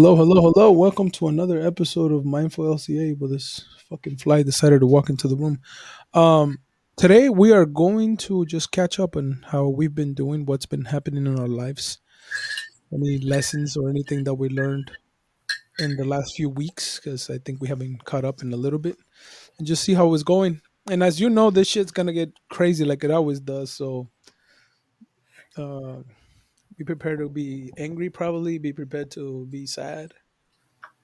Hello, hello, hello. Welcome to another episode of Mindful LCA where this fucking fly decided to walk into the room. Um, Today we are going to just catch up on how we've been doing, what's been happening in our lives, any lessons or anything that we learned in the last few weeks, because I think we haven't caught up in a little bit, and just see how it's going. And as you know, this shit's gonna get crazy like it always does. So uh, be prepared to be angry, probably. Be prepared to be sad.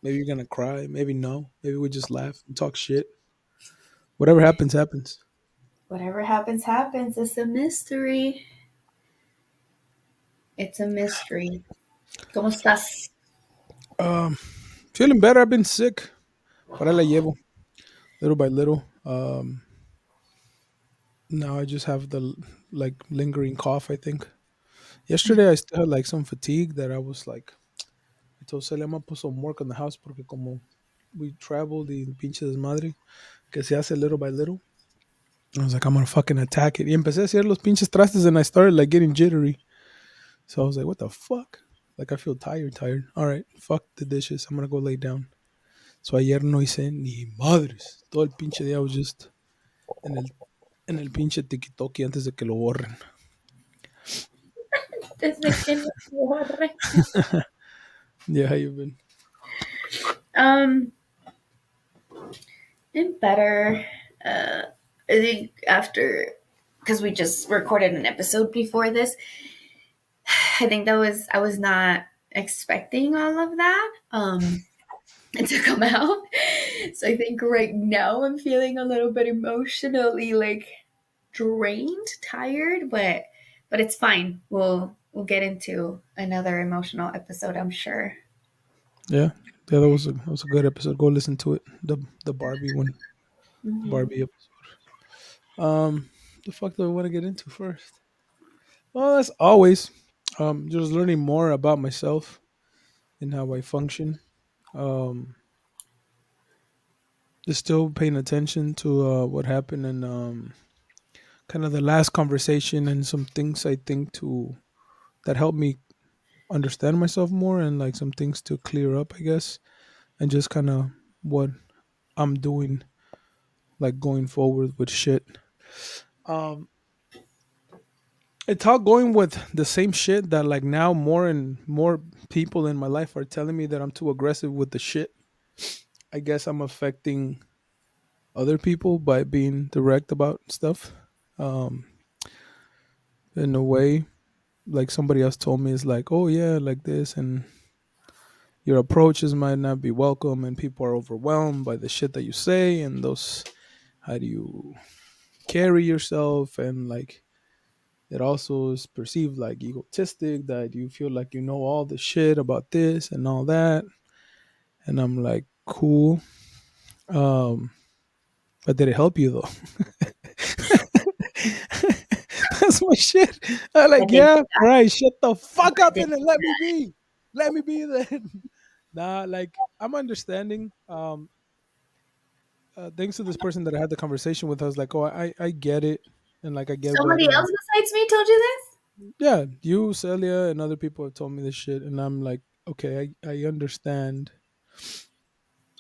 Maybe you're gonna cry. Maybe no. Maybe we just laugh and talk shit. Whatever happens, happens. Whatever happens, happens. It's a mystery. It's a mystery. ¿Cómo estás? Um, Feeling better. I've been sick, but I la llevo little by little. Now I just have the like lingering cough. I think yesterday I still had like some fatigue that I was like, I told Celia I'm gonna put some work on the house porque como we traveled y pinche desmadre que se hace little by little. I was like, I'm gonna fucking attack it. Y empecé a hacer los pinches trastes and I started like getting jittery. So I was like, what the fuck? Like I feel tired. All right, fuck the dishes. I'm gonna go lay down. So ayer no hice ni madres. Todo el pinche día I was just en el, en el pinche tiki-toki antes de que lo borren. Desde que lo borre. Yeah, how you been? Um, been better. I think after, because we just recorded an episode before this, I think I was not expecting all of that. To come out. So I think right now I'm feeling a little bit emotionally like drained, tired, but it's fine. We'll get into another emotional episode, I'm sure. Yeah, yeah, that was a good episode. Go listen to it. The Barbie one, the Mhm. Barbie episode. The fuck do I want to get into first? Well, as always, just learning more about myself and how I function. Um, just still paying attention to what happened in kind of the last conversation and some things I think to that helped me understand myself more and like some things to clear up, I guess, and just kind of what I'm doing, like going forward with shit. Um, it's all going with the same shit that like now more and more people in my life are telling me that I'm too aggressive with the shit. I guess I'm affecting other people by being direct about stuff. Um, in a way, like somebody else told me, is like, oh yeah, like this, and your approaches might not be welcome, and people are overwhelmed by the shit that you say, and those, how do you carry yourself, and like it also is perceived like egotistic that you feel like you know all the shit about this and all that. And I'm like, cool. Um, but did it help you though? That's my shit. I'm I like, think yeah, right. Shut the fuck I up think and then let me be. Let me be then. Nah, like I'm understanding. Thanks to this person that I had the conversation with, I was like, oh, I get it, and like I get what. somebody else besides me told you this. Yeah, you, Celia, and other people have told me this shit, and I'm like, okay, I understand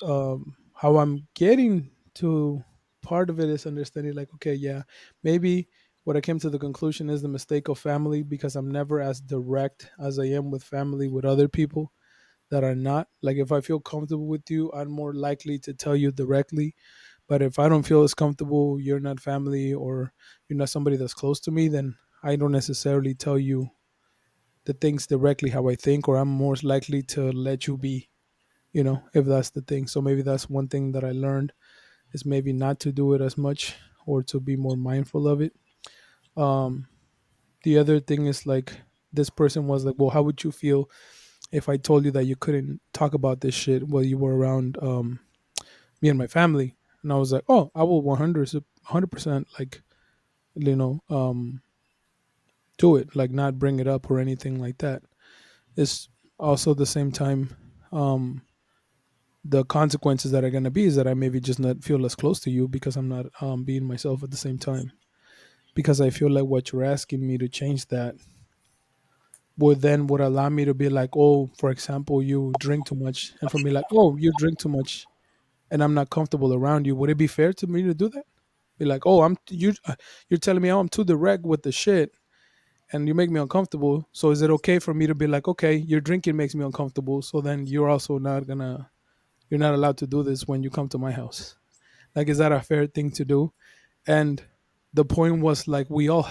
how I'm getting to. Part of it is understanding, like, okay, yeah, maybe what I came to the conclusion is the mistake of family because I'm never as direct as I am with family with other people that are not. Like, if I feel comfortable with you, I'm more likely to tell you directly. But if I don't feel as comfortable, you're not family or you're not somebody that's close to me, then I don't necessarily tell you the things directly how I think, or I'm more likely to let you be, if that's the thing. So maybe that's one thing that I learned is maybe not to do it as much or to be more mindful of it. Um, the other thing is like this person was like, well, how would you feel if I told you that you couldn't talk about this shit while you were around me and my family? And I was like, oh, I will 100% like, you know, um, do it, like not bring it up or anything like that. It's also the same time, um, the consequences that are going to be is that I maybe just not feel as close to you because I'm not being myself at the same time. Because I feel like what you're asking me to change that would allow me to be like, oh, for example, you drink too much, and for me like, oh, you drink too much, and I'm not comfortable around you. Would it be fair to me to do that? Be like, oh, you're telling me, oh, I'm too direct with the shit, and you make me uncomfortable. So is it okay for me to be like, okay, your drinking makes me uncomfortable, so then you're not allowed to do this when you come to my house? Like, is that a fair thing to do? And the point was like, we all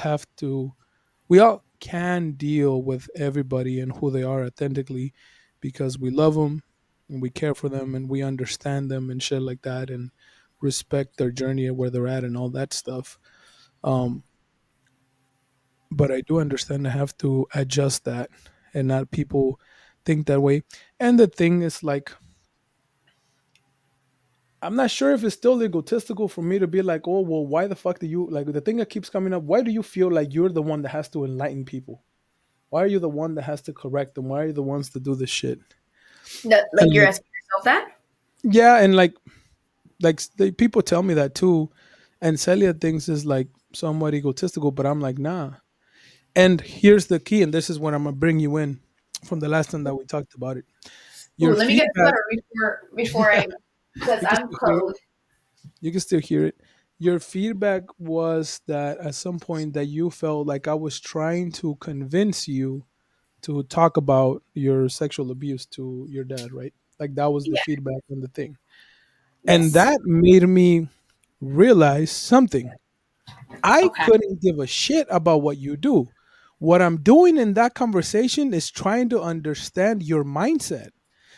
can deal with everybody and who they are authentically because we love them and we care for them and we understand them and shit like that and respect their journey and where they're at and all that stuff. Um, but I do understand I have to adjust that and not people think that way. And the thing is like, I'm not sure if it's still egotistical for me to be like, oh, well, why the fuck do you like the thing that keeps coming up? Why do you feel like you're the one that has to enlighten people? Why are you the one that has to correct them? Why are you the ones to do this shit? That, And like you're like, asking yourself that? yeah, and people tell me that too, and Celia thinks is like somewhat egotistical, but I'm like, nah. And here's the key, and this is when I'm gonna bring you in from the last time that we talked about it. Ooh, Your let me get feedback, water before I, because you can I'm still hear it. cold. You can still hear it. Your feedback was that at some point that you felt like I was trying to convince you to talk about your sexual abuse to your dad, right? Like that was the Yeah. feedback on the thing. And Yes. that made me realize something. I Okay. couldn't give a shit about what you do. What I'm doing in that conversation is trying to understand your mindset.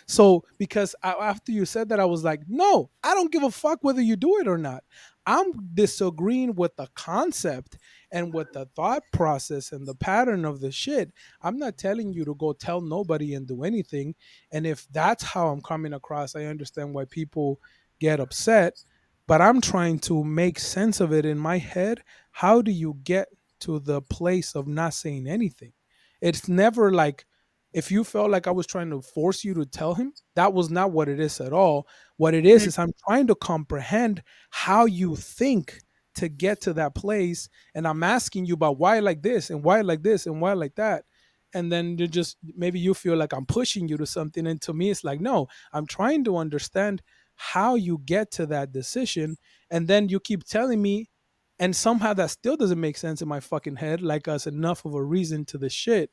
So, because after you said that, I was like, no, I don't give a fuck whether you do it or not. I'm disagreeing with the concept and with the thought process and the pattern of the shit. I'm not telling you to go tell nobody and do anything. And if that's how I'm coming across, I understand why people get upset, but I'm trying to make sense of it in my head. How do you get to the place of not saying anything? It's never like if you felt like I was trying to force you to tell him, that was not what it is at all. What it Mhm. is I'm trying to comprehend how you think to get to that place. And I'm asking you about why like this and why like this and why like that. And then you just maybe you feel like I'm pushing you to something. And to me, it's like, no, I'm trying to understand how you get to that decision. And then you keep telling me, and somehow that still doesn't make sense in my fucking head, like us enough of a reason to the shit.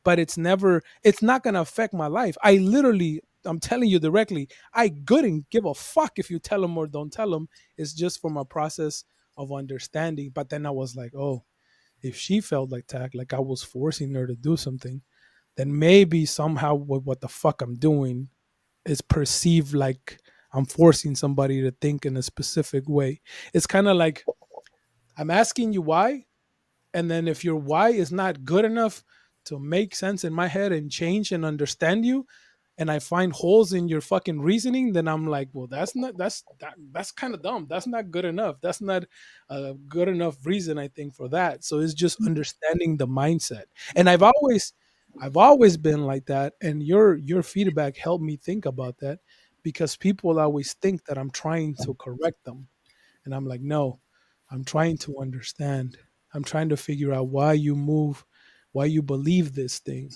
But it's not gonna affect my life. I'm telling you directly, I couldn't give a fuck if you tell them or don't tell them. It's just from a process of understanding. But then I was like, oh, if she felt like that, like I was forcing her to do something, then maybe somehow what the fuck I'm doing is perceived like I'm forcing somebody to think in a specific way. It's kind of like I'm asking you why, and then if your why is not good enough to make sense in my head and change and understand you, and I find holes in your fucking reasoning, then I'm like, well, that's kind of dumb. That's not good enough. That's not a good enough reason, I think, for that. So it's just understanding the mindset. And I've always been like that. And your feedback helped me think about that because people always think that I'm trying to correct them. And I'm like, no, I'm trying to understand. I'm trying to figure out why you move, why you believe this thing.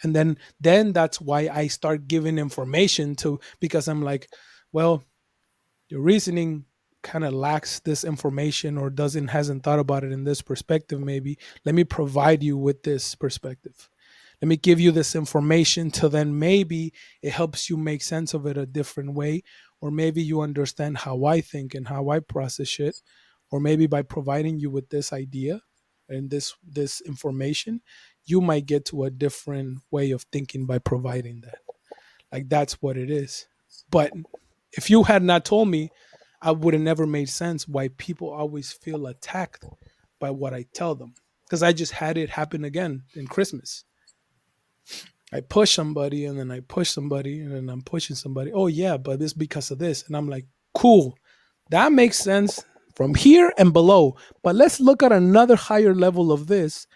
And then that's why I start giving information to because I'm like, well, your reasoning kind of lacks this information or doesn't hasn't thought about it in this perspective maybe. Let me provide you with this perspective. Let me give you this information till then maybe it helps you make sense of it a different way, or maybe you understand how I think and how I process shit, or maybe by providing you with this idea and this information, you might get to a different way of thinking by providing that. Like that's what it is. But if you had not told me, I would have never made sense why people always feel attacked by what I tell them. Because I just had it happen again in Christmas. I push somebody and then I push somebody and then I'm pushing somebody. Oh yeah, but it's because of this. And I'm like, cool. That makes sense from here and below. But let's look at another higher level of this.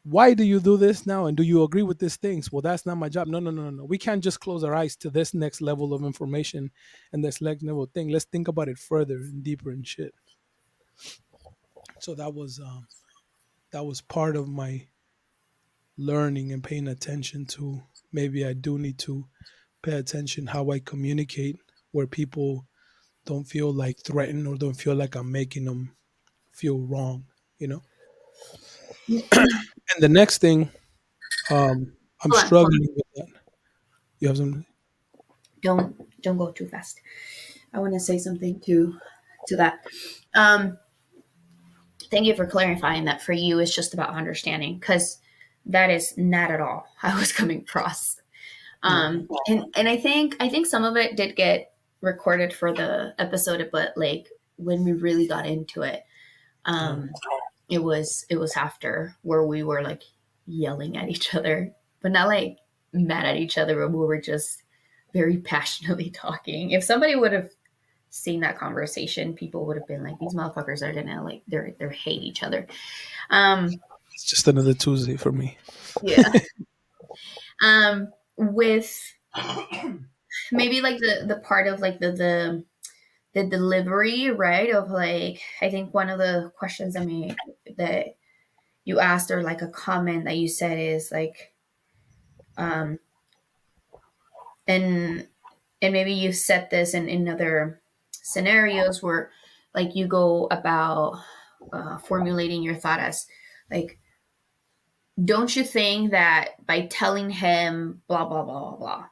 Why do you do this now? And do you agree with these things? Well, that's not my job. No, no, no, no, no. We can't just close our eyes to this next level of information and this next level thing. Let's think about it further and deeper and shit. So that was part of my learning and paying attention to, maybe I do need to pay attention how I communicate, where people don't feel like threatened or don't feel like I'm making them feel wrong, you know. And the next thing, I'm Hold on. struggling with that. You have some? Don't go too fast. I want to say something to that. Um, Thank you for clarifying that for you it's just about understanding, because that is not at all how I was coming across. Yeah, And I think some of it did get recorded for the episode, but like when we really got into it, yeah, um, it was after where we were like yelling at each other, but not like mad at each other, but we were just very passionately talking. If somebody would have seen that conversation, people would have been like, "These motherfuckers are gonna like they're hate each other." Um, it's just another Tuesday for me. yeah. With maybe like the part of like the delivery, right? Of like, I think one of the questions that you asked, or like a comment that you said, is like, um, and maybe you said this in other scenarios where like you go about formulating your thought as like, don't you think that by telling him blah blah blah blah blah,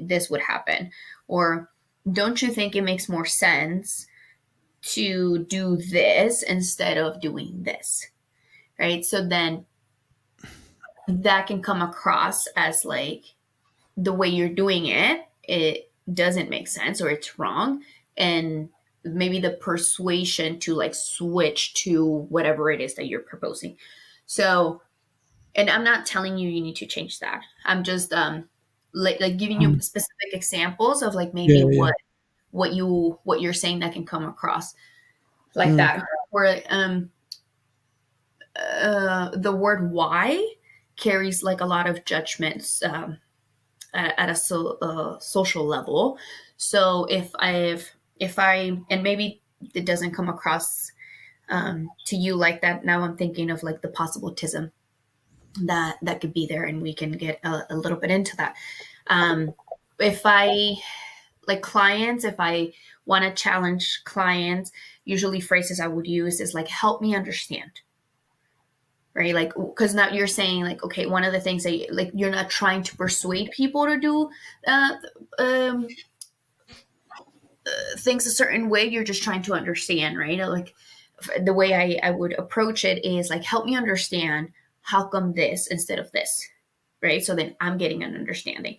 this would happen, or don't you think it makes more sense to do this instead of doing this, right? So then that can come across as like the way you're doing it doesn't make sense, or it's wrong, and maybe the persuasion to like switch to whatever it is that you're proposing. So, and I'm not telling you you need to change that. I'm just like giving you Mm. specific examples of like maybe Yeah, yeah. what you're saying that can come across like Mm. that, where the word why carries like a lot of judgments, at a social level. So if I and maybe it doesn't come across to you like that, now I'm thinking of like the possibilitism that could be there, and we can get a little bit into that. um, if I like clients, if I want to challenge clients, usually phrases I would use is like, help me understand, right? Like, because now you're saying like, okay, one of the things that like you're not trying to persuade people to do uh, um, things a certain way, you're just trying to understand, right? Like the way I would approach it is like, help me understand how come this instead of this, right? So then I'm getting an understanding.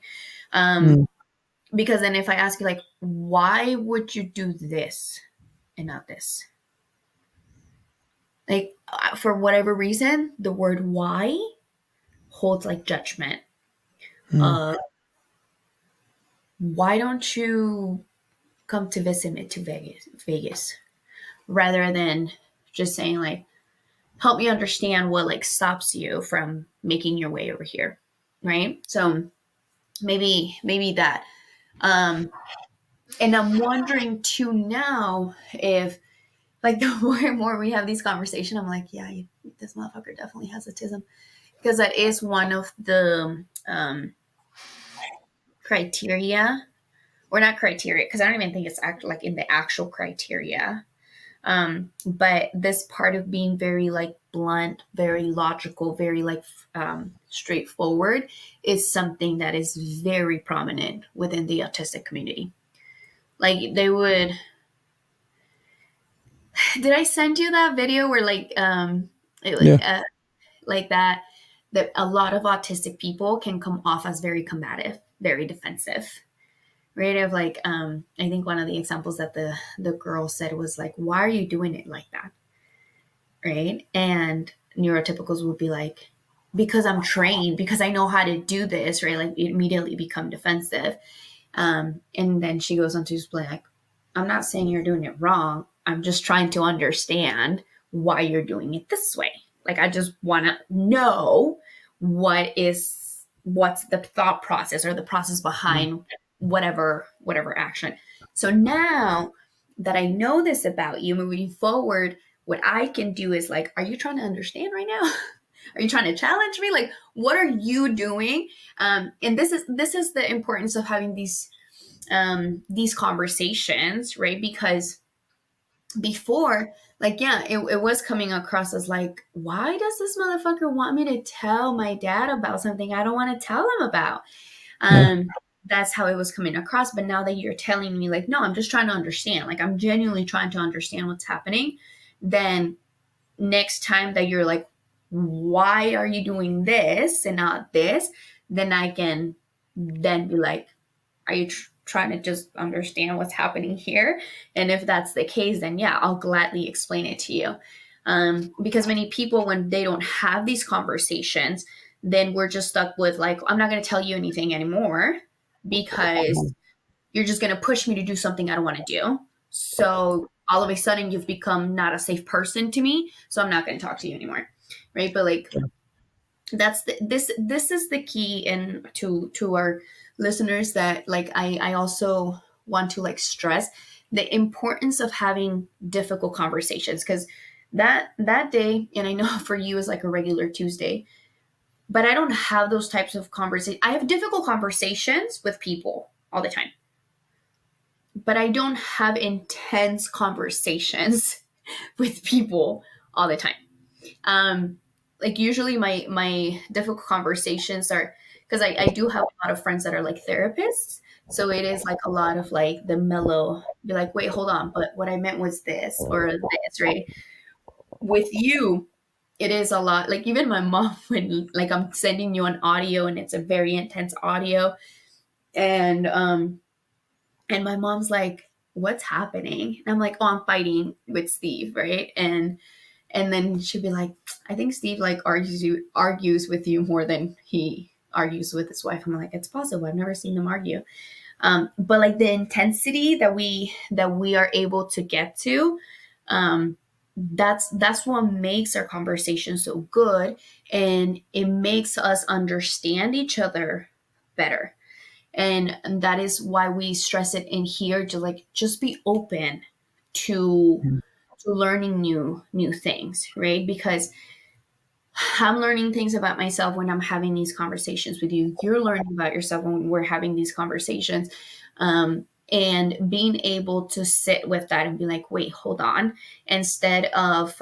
um, Mm. because then if I ask you like, why would you do this and not this, like for whatever reason the word why holds like judgment. Mm. uh, why don't you come to visit me to Vegas, rather than just saying like, help me understand what like stops you from making your way over here, right? So maybe that. um and I'm wondering too now if like the more and more we have these conversations, I'm like, yeah, this motherfucker definitely has autism, because that is one of the criteria, or not criteria, because I don't even think it's like in the actual criteria. But this part of being very like blunt, very logical, very like straightforward is something that is very prominent within the autistic community. Like they would, did I send you that video where like Yeah. like that a lot of autistic people can come off as very combative, very defensive, right? Of like, I think one of the examples that the girl said was like, why are you doing it like that, right? And neurotypicals would be like, because I'm trained, because I know how to do this, right? Like immediately become defensive. And then she goes on to explain like, I'm not saying you're doing it wrong, I'm just trying to understand why you're doing it this way. Like I just want to know what's the thought process or the process Mm. behind whatever action. So now that I know this about you, moving forward, what I can do is like, are you trying to understand right now? Are you trying to challenge me? Like, what are you doing? And this is the importance of having these conversations, right? Because before, like, yeah, it was coming across as like, why does this motherfucker want me to tell my dad about something I don't want to tell him about? Yeah. That's how it was coming across. But now that you're telling me, like, no, I'm just trying to understand, like, I'm genuinely trying to understand what's happening, then next time that you're like, why are you doing this and not this? Then I can then be like, are you trying to just understand what's happening here? And if that's the case, then yeah, I'll gladly explain it to you. Because many people, when they don't have these conversations, then we're just stuck with like, I'm not going to tell you anything anymore because you're just going to push me to do something I don't want to do. So all of a sudden, you've become not a safe person to me. So I'm not going to talk to you anymore. Right. But like, this is the key, and to our listeners, that like I also want to like stress the importance of having difficult conversations, because that day, and I know for you is like a regular Tuesday, but I don't have those types of conversations. I have difficult conversations with people all the time, but I don't have intense conversations with people all the time. um like usually my difficult conversations are, because I do have a lot of friends that are like therapists, so it is like a lot of like the mellow, be like, wait, hold on, but what I meant was this or this, right? With you, it is a lot, like even my mom, when like I'm sending you an audio and it's a very intense audio, and my mom's like, what's happening? And I'm like, oh, I'm fighting with Steve, right? And then she'd be like, I think Steve like argues with you more than he argues with his wife. I'm like, it's possible. I've never seen them argue. But like the intensity that we are able to get to, that's what makes our conversation so good, and it makes us understand each other better. And that is why we stress it in here, to like just be open to learning new things, right? Because I'm learning things about myself when I'm having these conversations with you. You're learning about yourself when we're having these conversations. And being able to sit with that and be like, wait, hold on, instead of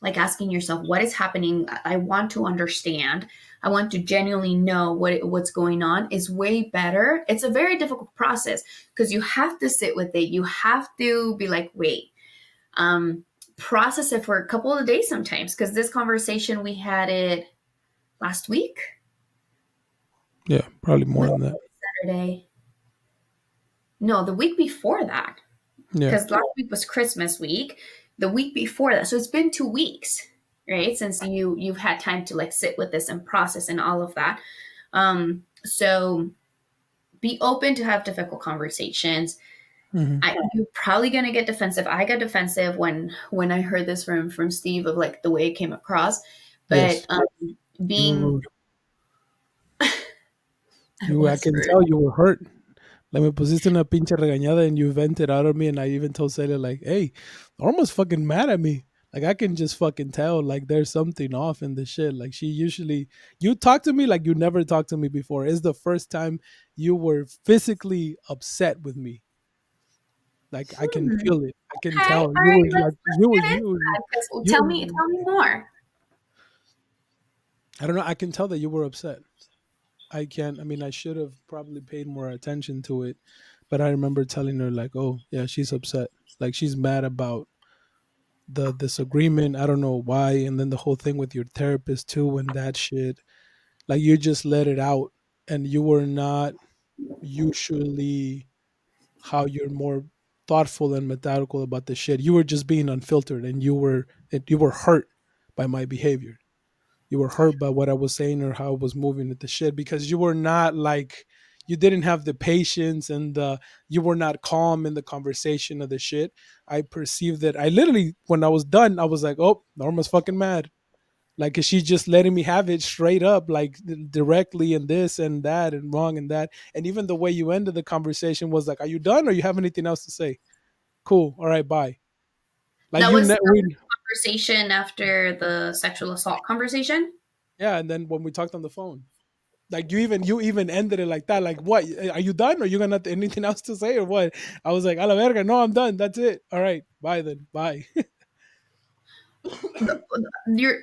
like asking yourself, what is happening? I want to understand. I want to genuinely know what's going on, is way better. It's a very difficult process because you have to sit with it. You have to be like, wait, um, process it for a couple of days sometimes. Because this conversation, we had it last week. Yeah, probably more What than that. Saturday? No, the week before that. Yeah. Because last week was Christmas week. The week before that, so it's been 2 weeks, right? Since you've had time to like sit with this and process and all of that. So be open to have difficult conversations. Hmm. You're probably gonna get defensive. I got defensive when I heard this from Steve, of like the way it came across. But Yes. You were being rude. I You, I was can rude. tell you were hurt. Like me pusiste una pinche regañada and you vented out on me, and I even told Celia like, hey, Norma's fucking mad at me. Like I can just fucking tell like there's something off in the shit. Like she usually, you talk to me like you never talked to me before. It's the first time you were physically upset with me. Like I can Hmm. feel it. I can Okay, all tell. You right. were like Let's get into you that. 'Cause tell me you tell me more. I don't know. I can tell that you were upset. I can't. I mean, I should have probably paid more attention to it, but I remember telling her like, "Oh, yeah, she's upset. Like she's mad about the disagreement. I don't know why." And then the whole thing with your therapist too, and that shit. Like you just let it out, and you were not usually how you're more thoughtful and methodical about the shit. You were just being unfiltered, and you were hurt by my behavior. You were hurt by what I was saying or how I was moving with the shit, because you were not like, you didn't have the patience and you were not calm in the conversation of the shit. I perceived that. I literally, when I was done, I was like, oh, Norma's fucking mad. Like, is she just letting me have it straight up, like directly, and this and that and wrong and that. And even the way you ended the conversation was like, are you done or you have anything else to say? Cool. All right, bye. Like That you, was we, the conversation after the sexual assault conversation. yeah. And then when we talked on the phone, like you even ended it like that. Like, what? Are you done? Or you got nothing, anything else to say, or what? I was like, a la verga. No, I'm done. That's it. All right, bye then. Bye. You're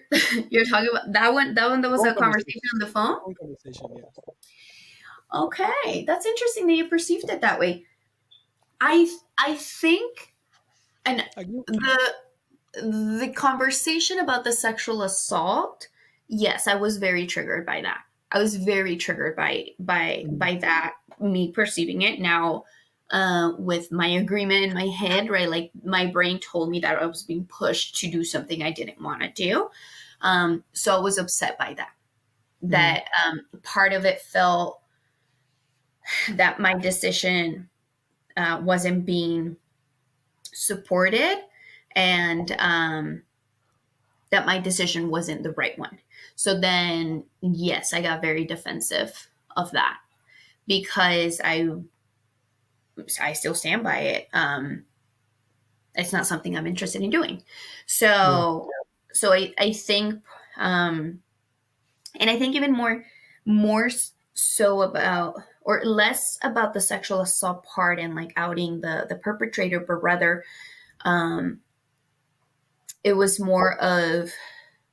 you're talking about that one. That one that was Phone a conversation conversation. on the phone. Phone conversation. Yeah. Okay, that's interesting that you perceived it that way. I think, and Like you. the conversation about the sexual assault, yes, I was very triggered by that. I was very triggered by that, me perceiving it now, with my agreement in my head, right? Like my brain told me that I was being pushed to do something I didn't want to do. So I was upset by that. Mm-hmm. That part of it felt that my decision wasn't being supported, and that my decision wasn't the right one. So then, yes, I got very defensive of that because I still stand by it. It's not something I'm interested in doing. Yeah. So I think, and I think even more so about, or less about the sexual assault part and like outing the perpetrator, but rather, um, it was more of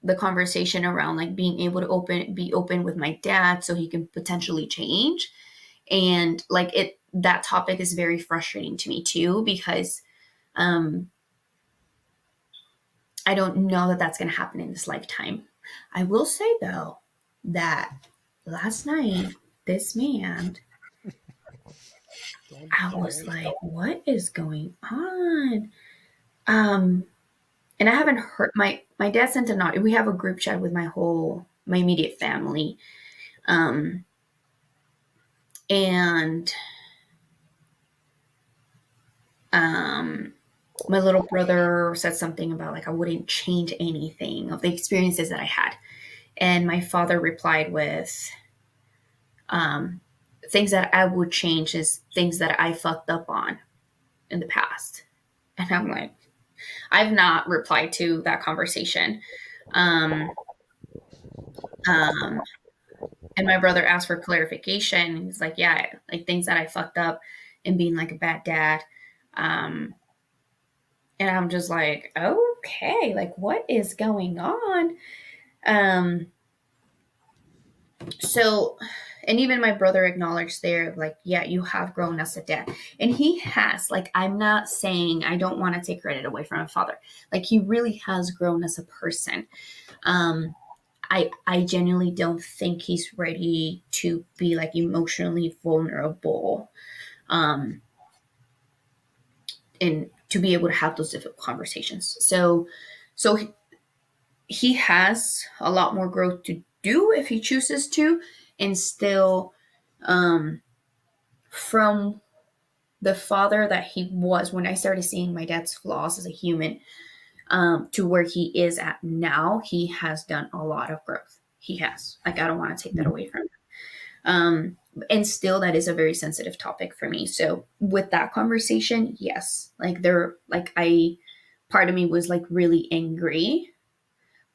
the conversation around like being able to be open with my dad so he can potentially change. And like it that topic is very frustrating to me too, because um I don't know that that's going to happen in this lifetime. I will say though that last night, this man, I Don't was worry. like, what is going on? um and I haven't heard, my dad sent a note. We have a group chat with my immediate family. um and um my little brother said something about like I wouldn't change anything of the experiences that I had, and my father replied with, um things that I would change is things that I fucked up on in the past. And I'm like, I've not replied to that conversation. um um and my brother asked for clarification. He's like, yeah, like things that I fucked up and being like a bad dad. um and I'm just like, okay, like what is going on? um so, and even my brother acknowledged there, like, yeah, you have grown as a dad. And he has, like, I'm not saying, I don't want to take credit away from my father. Like, he really has grown as a person. um I genuinely don't think he's ready to be like emotionally vulnerable, um and to be able to have those difficult conversations. So he has a lot more growth to do if he chooses to, and still, um from the father that he was when I started seeing my dad's flaws as a human, to where he is at now, he has done a lot of growth. He has. Like, I don't want to take that away from him. And still, that is a very sensitive topic for me. So, with that conversation, yes, like part of me was like really angry,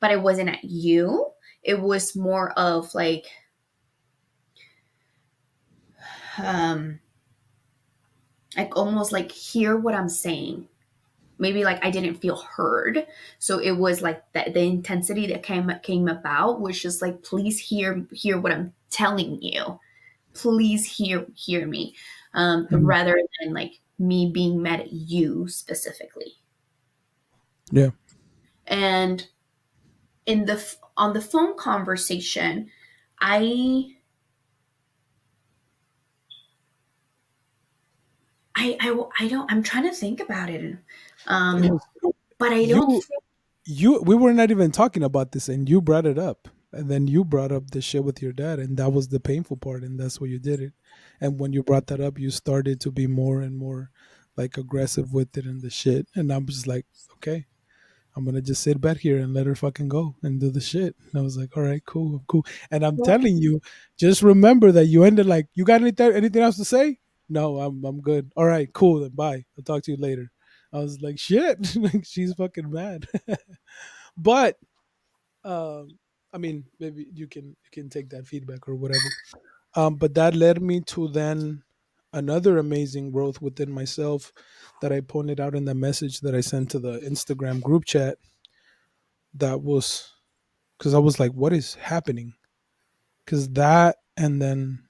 but it wasn't at you. It was more of um, like almost like hear what I'm saying. Maybe like I didn't feel heard. So it was like that the intensity that came about was just like, please hear what I'm telling you. Please hear me. Mhm. Rather than like me being mad at you specifically. Yeah. And on the phone conversation, I I don't, I'm trying to think about it. It Um was but I don't you. think. We were not even talking about this, and you brought it up, and then you brought up the shit with your dad, and that was the painful part, and that's why you did it. And when you brought that up, you started to be more and more like aggressive with it and the shit, and I'm just like, okay, I'm gonna just sit back here and let her fucking go and do the shit. And I was like, all right, cool, I'm cool. And I'm telling you, just remember that you ended like, you got anything else to say? No, I'm good. All right, cool, then bye. I'll talk to you later. I was like, shit, like she's fucking mad. But um, I mean, maybe you can take that feedback or whatever. But that led me to then another amazing growth within myself that I pointed out in the message that I sent to the Instagram group chat. That was because I was like, what is happening? Because that, and then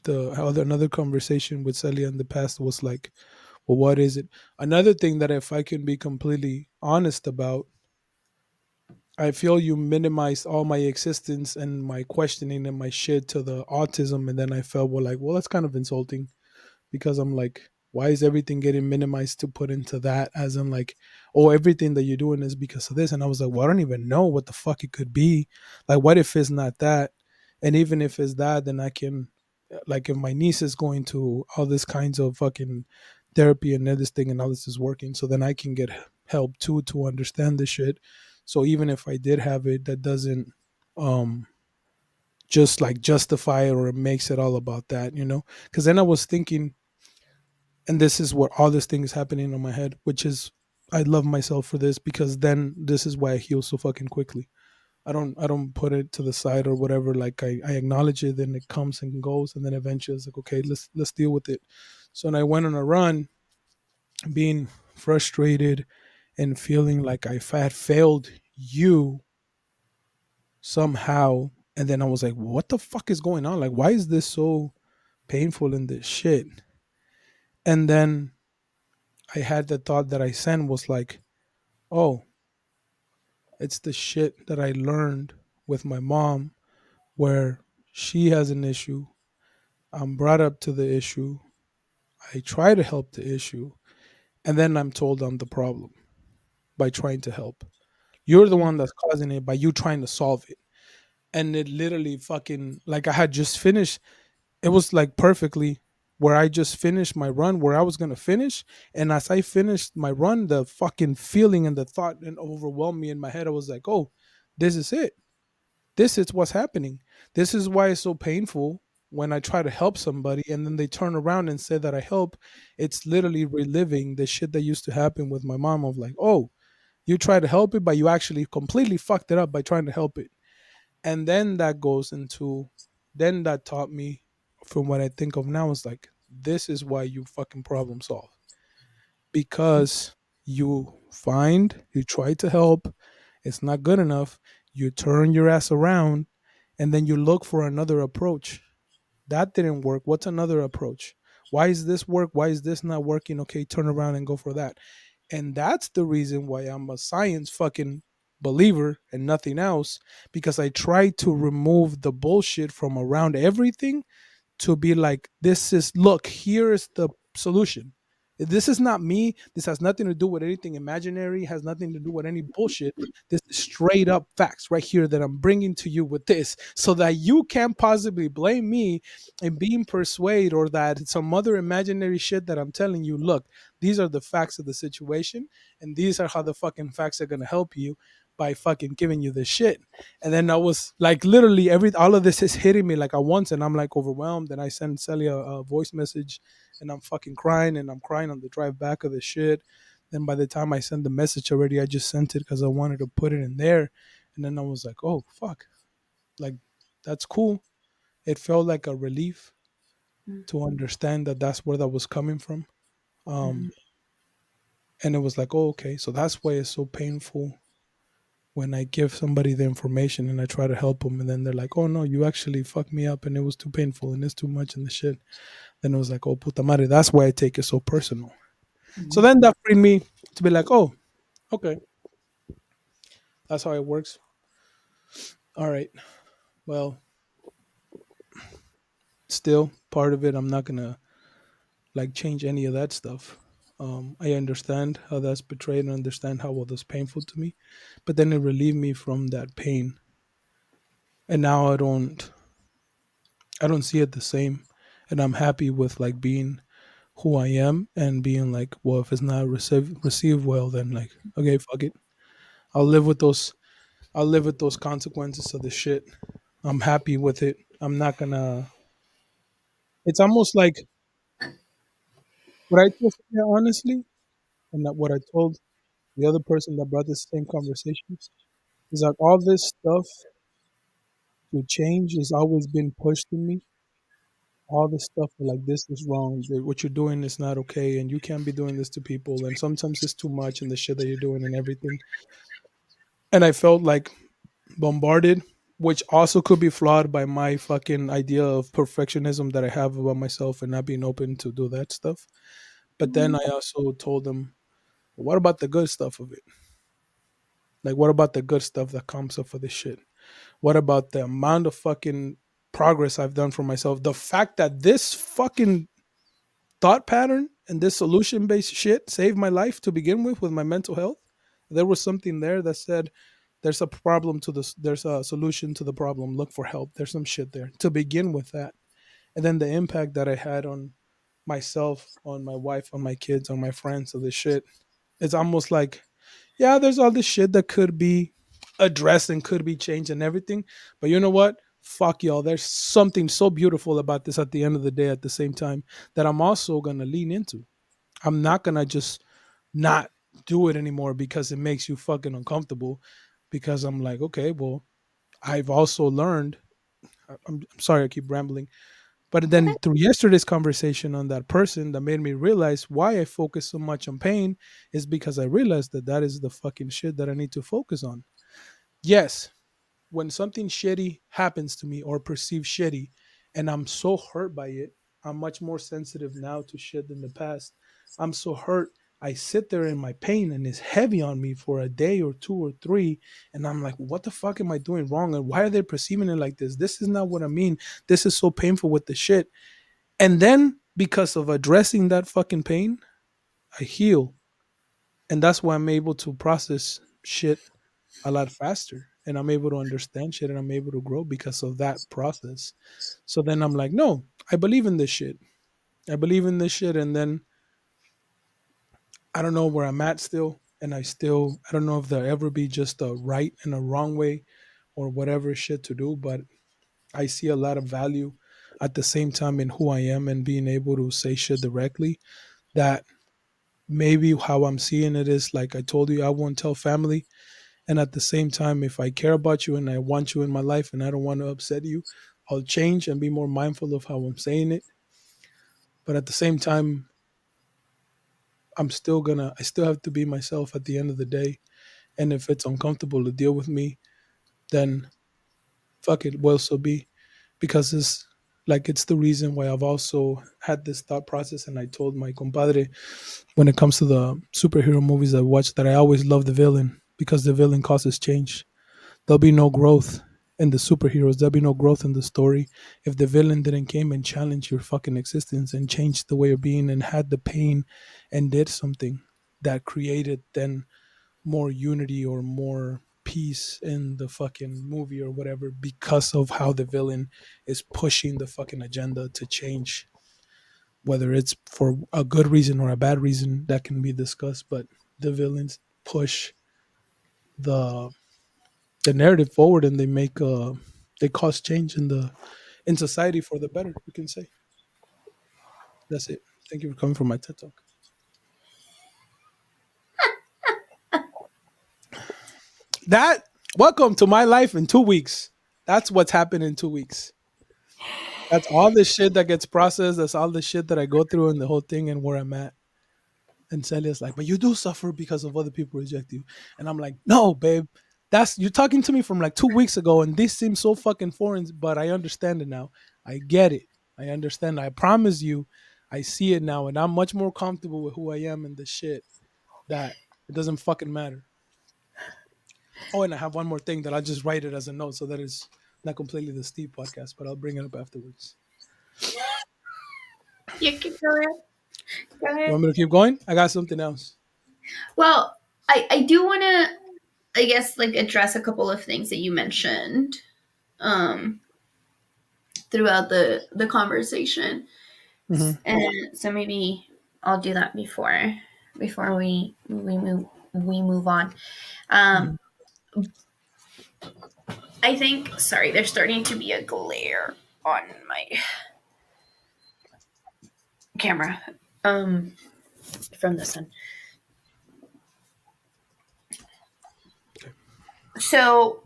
the other another conversation with Celia in the past was like, well, what is it? Another thing that if I can be completely honest about, I feel you minimized all my existence and my questioning and my shit to the autism, and then I felt well like, well, that's kind of insulting because I'm like, why is everything getting minimized to put into that? As in like, oh, everything that you're doing is because of this, and I was like, well, I don't even know what the fuck it could be. Like, what if it's not that? And even if it's that, then I can, like, if my niece is going to all this kinds of fucking therapy and this thing and all this is working, so then I can get help too to understand this shit. So even if I did have it, that doesn't um just like justify it or it makes it all about that, because then I was thinking, and this is what all this thing is happening in my head, which is I love myself for this because then this is why I heal so fucking quickly. I don't put it to the side or whatever. Like I acknowledge it, then it comes and goes, and then eventually it's like, okay, let's deal with it. So when I went on a run, being frustrated and feeling like I had failed you somehow, and then I was like, what the fuck is going on? Like, why is this so painful in this shit? And then I had the thought that I sent was like, oh, it's the shit that I learned with my mom where she has an issue. I'm brought up to the issue. I try to help the issue. And then I'm told I'm the problem by trying to help. You're the one that's causing it by you trying to solve it. And it literally fucking, like I had just finished, it was like perfectly where I just finished my run where I was going to finish. And as I finished my run, the fucking feeling and the thought and overwhelmed me in my head. I was like, oh, this is it. This is what's happening. This is why it's so painful when I try to help somebody and then they turn around and say that I help. It's literally reliving the shit that used to happen with my mom of like, oh, you try to help it, but you actually completely fucked it up by trying to help it. And then that goes into, then that taught me from what I think of now is like, this is why you fucking problem solve. Because you try to help, it's not good enough, you turn your ass around, and then you look for another approach. That didn't work. What's another approach? Why is this work? Why is this not working? Okay, turn around and go for that. And that's the reason why I'm a science fucking believer and nothing else, because I try to remove the bullshit from around everything to be like, this is, look, here is the solution. This is not me. This has nothing to do with anything imaginary, has nothing to do with any bullshit. This is straight up facts right here that I'm bringing to you with this so that you can't possibly blame me and being persuaded or that some other imaginary shit that I'm telling you, look, these are the facts of the situation and these are how the fucking facts are going to help you by fucking giving you this shit. And then I was like, literally, all of this is hitting me like at once, and I'm like overwhelmed. And I send Sally a voice message, and I'm fucking crying, and I'm crying on the drive back of the shit. Then by the time I sent the message already, I just sent it because I wanted to put it in there. And then I was like, oh fuck, like that's cool. It felt like a relief to understand that that's where that was coming from. Um, and it was like, oh okay, so that's why it's so painful when I give somebody the information and I try to help them, and then they're like, "Oh no, you actually fucked me up, and it was too painful, and it's too much and the shit." Then it was like, "Oh puta madre," that's why I take it so personal. So then that freed me to be like, "Oh, okay, that's how it works." All right. Well, still part of it, I'm not gonna like change any of that stuff. I understand how that's betrayed and understand how well that's painful to me, but then it relieved me from that pain, and now I don't see it the same, and I'm happy with like being who I am and being like, well, if it's not received well, then like, okay, fuck it. I'll live with those. I'll live with those consequences of the shit. I'm happy with it. I'm not gonna. It's almost like what I feel, yeah, honestly. And that what I told the other person that brought this same conversation is that all this stuff to change has always been pushed in me. All this stuff like this is wrong. What you're doing is not okay, and you can't be doing this to people. And sometimes it's too much, and the shit that you're doing and everything. And I felt like bombarded, which also could be flawed by my fucking idea of perfectionism that I have about myself and not being open to do that stuff. But then Mhm. I also told them, what about the good stuff of it? Like, what about the good stuff that comes up for this shit? What about the amount of fucking progress I've done for myself? The fact that this fucking thought pattern and this solution based shit saved my life to begin with my mental health. There was something there that said, there's a problem to this, there's a solution to the problem. Look for help. There's some shit there to begin with that. And then the impact that I had on myself, on my wife, on my kids, on my friends, of this shit. It's almost like, yeah, there's all this shit that could be addressed and could be changed and everything. But you know what? Fuck y'all. There's something so beautiful about this at the end of the day, at the same time, that I'm also going to lean into. I'm not going to just not do it anymore because it makes you fucking uncomfortable. Because I'm like, okay, well, I've also learned. I'm sorry, I keep rambling. But Okay. then through yesterday's conversation on that person that made me realize why I focus so much on pain is because I realized that that is the fucking shit that I need to focus on. Yes, when something shitty happens to me or perceived shitty and I'm so hurt by it, I'm much more sensitive now to shit than the past. I'm so hurt. I sit there in my pain and it's heavy on me for a day or two or three. And I'm like, what the fuck am I doing wrong? And why are they perceiving it like this? This is not what I mean. This is so painful with the shit. And then because of addressing that fucking pain, I heal. And that's why I'm able to process shit a lot faster. And I'm able to understand shit and I'm able to grow because of that process. So then I'm like, no, I believe in this shit. I believe in this shit. And then I don't know where I'm at still. And I don't know if there'll ever be just a right and a wrong way or whatever shit to do. But I see a lot of value at the same time in who I am and being able to say shit directly that maybe how I'm seeing it is like I told you, I won't tell family. And at the same time, if I care about you and I want you in my life and I don't want to upset you, I'll change and be more mindful of how I'm saying it. But at the same time, I still have to be myself at the end of the day. And if it's uncomfortable to deal with me, then fuck it, well, so be. Because it's the reason why I've also had this thought process. And I told my compadre, when it comes to the superhero movies I watch, that I always love the villain because the villain causes change. There'll be no growth in the superheroes. There'll be no growth in the story if the villain didn't came and challenge your fucking existence and changed the way you're being and had the pain and did something that created then more unity or more peace in the fucking movie or whatever because of how the villain is pushing the fucking agenda to change, whether it's for a good reason or a bad reason that can be discussed. But the villains push the the narrative forward and they cause change in society for the better, you can say. That's it. Thank you for coming from my TED talk. That welcome to my life in 2 weeks. That's what's happened in 2 weeks. That's all the shit that gets processed. That's all the shit that I go through and the whole thing and where I'm at. And Celia's like, but you do suffer because of other people reject you. And I'm like, no, babe. That's you're talking to me from like 2 weeks ago, and this seems so fucking foreign, but I understand it now. I get it. I understand. I promise you, I see it now, and I'm much more comfortable with who I am and the shit that it doesn't fucking matter. Oh, and I have one more thing that I'll just write it as a note so that it's not completely the Steve podcast, but I'll bring it up afterwards. You can go ahead. Go You ahead. want me to keep going? I got something else. Well, I do want to, I guess, like address a couple of things that you mentioned um, throughout the conversation, Hmm. and so maybe I'll do that before we move on. Hmm. Um, I think. Sorry, there's starting to be a glare on my camera from the sun. So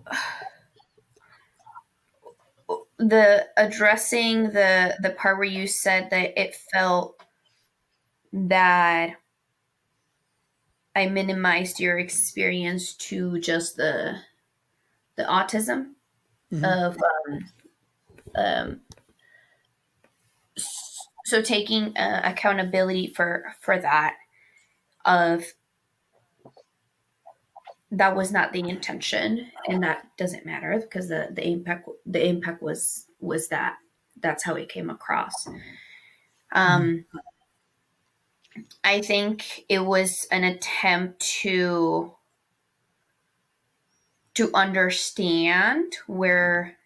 the addressing the part where you said that it felt that I minimized your experience to just the autism Hmm. of um, so taking accountability for that of that was not the intention, and that doesn't matter because the impact was that that's how it came across. Hmm. um I think it was an attempt to understand where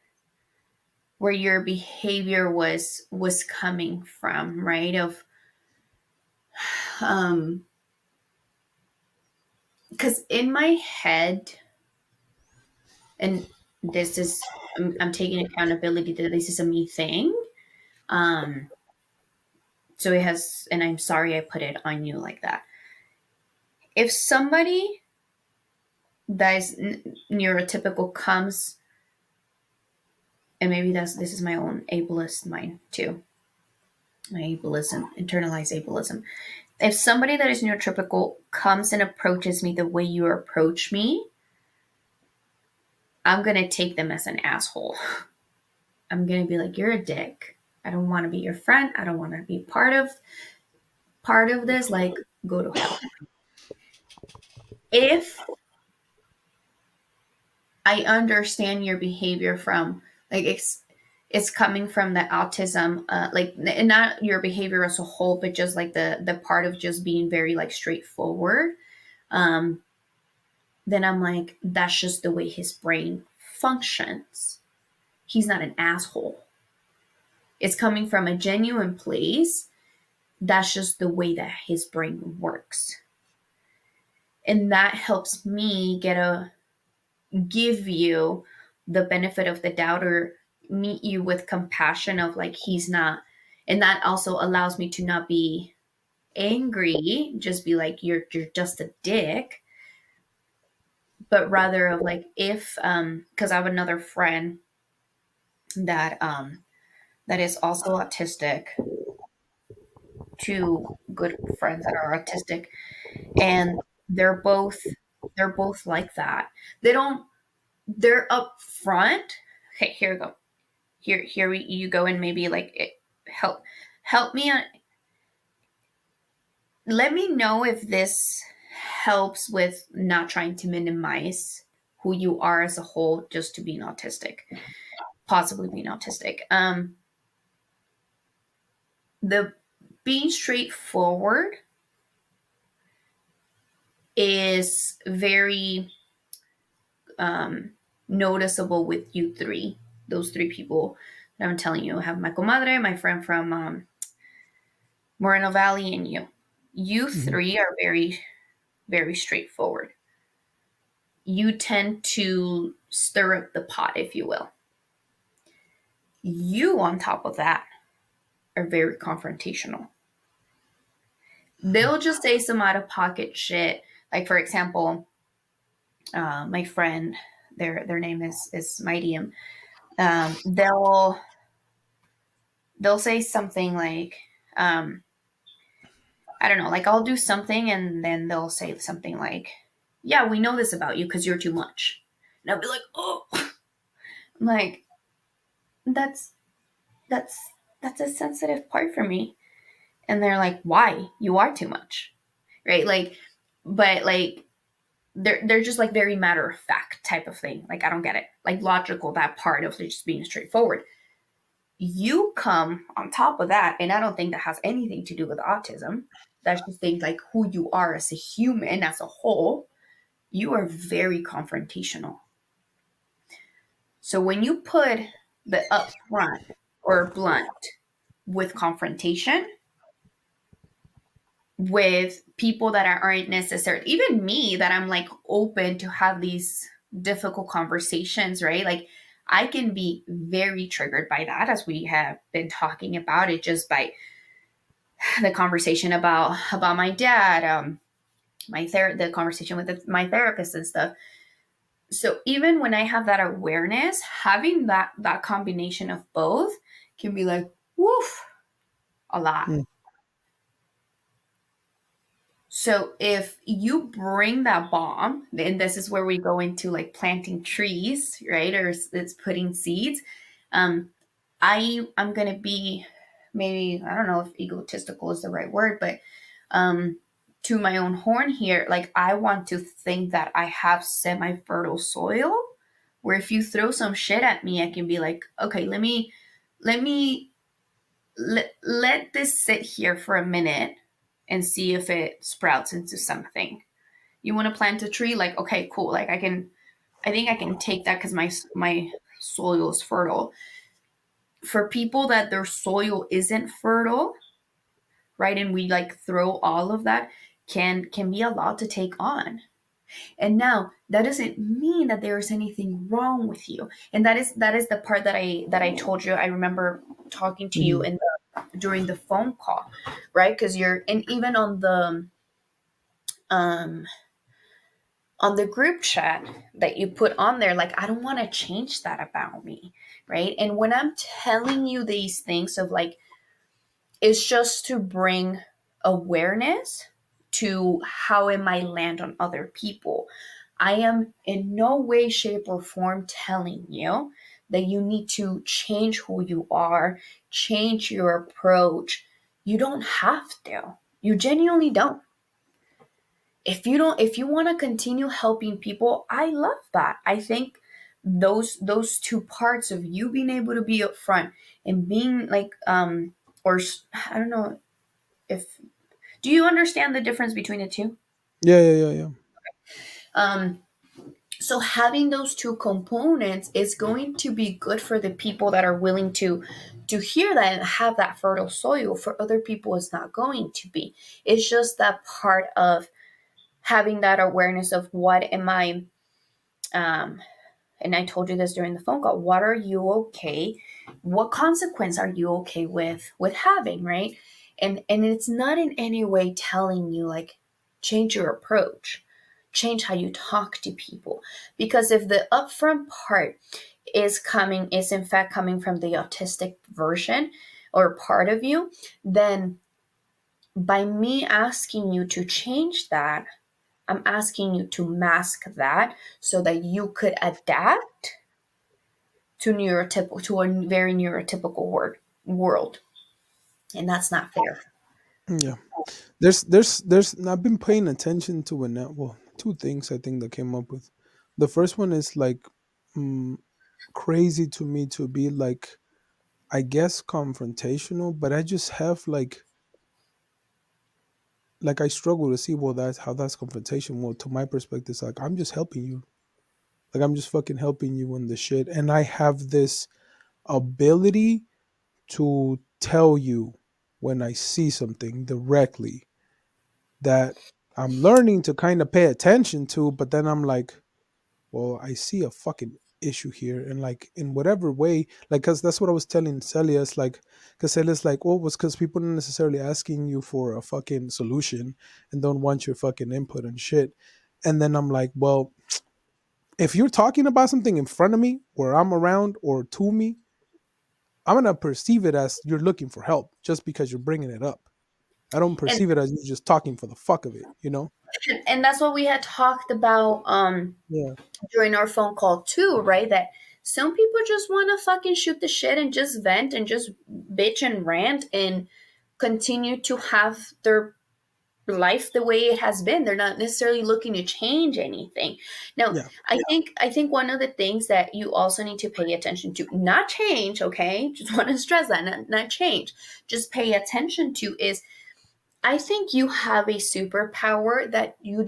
your behavior was coming from, right? Of um because in my head, and this is I'm taking accountability that this is a me thing. um so it has, and I'm sorry I put it on you like that. If somebody that is neurotypical comes, and maybe this is my own ableist mind too, my ableism, internalized ableism. If somebody that is neurotypical comes and approaches me the way you approach me, I'm gonna take them as an asshole. I'm gonna be like, you're a dick. I don't want to be your friend. I don't want to be part of this. Like, go to hell. If I understand your behavior from, like, it's coming from the autism, like, and not your behavior as a whole, but just like the part of just being very like straightforward. Um, then I'm like, that's just the way his brain functions. He's not an asshole. It's coming from a genuine place. That's just the way that his brain works. And that helps me give you the benefit of the doubt, or meet you with compassion of like, he's not. And that also allows me to not be angry, just be like, you're just a dick, but rather of like, if because I have another friend that is also autistic, two good friends that are autistic, and they're both they're both like that. They don't they're upfront. Okay, here we go. You go, and maybe like help me let me know if this helps with not trying to minimize who you are as a whole just to being autistic, possibly being autistic. The being straightforward is very noticeable with you three. Those three people that I'm telling you, I have my comadre, my friend from Moreno Valley, and you. You Hmm. three are very, very straightforward. You tend to stir up the pot, if you will. You, on top of that, are very confrontational. They'll just say some out of pocket shit. Like, for example, my friend, their name is Mightium. They'll say something like, um, I don't know, like I'll do something, and then they'll say something like, "Yeah, we know this about you because you're too much." And I'll be like, "Oh," I'm like, that's that's that's a sensitive part for me. And they're like, "Why? You are too much." Right? Like, but like they're just like very matter of fact type of thing. Like, I don't get it. Like, logical, that part of just being straightforward. You come on top of that, and I don't think that has anything to do with autism. That's just things like who you are as a human as a whole. You are very confrontational. So when you put the upfront or blunt with confrontation, with people that aren't necessarily, even me, that I'm like open to have these difficult conversations, right? Like, I can be very triggered by that, as we have been talking about it, just by the conversation about my dad, the conversation with my therapist and stuff. So even when I have that awareness, having that combination of both can be like, woof, a lot. Mm, So if you bring that bomb, and this is where we go into like planting trees, right? Or it's putting seeds. Um, I'm gonna be, maybe, I don't know if egotistical is the right word, but um, to my own horn here, like I want to think that I have semi fertile soil, where if you throw some shit at me, I can be like, okay, let me let this sit here for a minute and see if it sprouts into something. You want to plant a tree? Like, okay, cool. Like I think I can take that because my soil is fertile. For people that their soil isn't fertile, right, and we like throw all of that, can be a lot to take on. And now that doesn't mean that there is anything wrong with you. And that is the part that I told you. I remember talking to you mhm, in during the phone call, right? Because you're, and even um on the group chat that you put on there, like, I don't want to change that about me, right? And when I'm telling you these things of like, it's just to bring awareness to how it might land on other people. I am in no way, shape, or form telling you that you need to change who you are, change your approach. You don't have to. You genuinely don't. If you want to continue helping people, I love that. I think those two parts of you being able to be upfront and being like, or I don't know if, do you understand the difference between the two? yeah, yeah, yeah, yeah. um so having those two components is going to be good for the people that are willing to hear that and have that fertile soil. For other people, it's not going to be. It's just that part of having that awareness of what am I, um and I told you this during the phone call, what are you okay, what consequence are you okay with having, right? And it's not in any way telling you like, change your approach, change how you talk to people. Because if the upfront part is in fact coming from the autistic version or part of you, then by me asking you to change that, I'm asking you to mask that so that you could adapt to a very neurotypical world, and that's not fair. Yeah. There's I've been paying attention to it now. Well, two things I think that came up with. The first one is like, mm, crazy to me to be like, I guess confrontational, but I just have like I struggle to see, well, that's how that's confrontation. Well, to my perspective, it's like I'm just helping you. Like I'm just fucking helping you in the shit. And I have this ability to tell you when I see something directly that I'm learning to kind of pay attention to, but then I'm like, well, I see a fucking issue here. And like in whatever way, like, cause that's what I was telling Celia. It's like, cause Celia's like, oh, was cause people not necessarily asking you for a fucking solution and don't want your fucking input and shit. And then I'm like, well, if you're talking about something in front of me where I'm around or to me, I'm gonna perceive it as you're looking for help just because you're bringing it up. I don't and perceive it as you just talking for the fuck of it, you know? and that's what we had talked about Yeah, during our phone call too, right? That some people just want to fucking shoot the shit and just vent and just bitch and rant and continue to have their life the way it has been. They're not necessarily looking to change anything. Now, yeah, I think one of the things that you also need to pay attention to, not change, okay? Just want to stress that, not change. Just pay attention to is, I think you have a superpower that you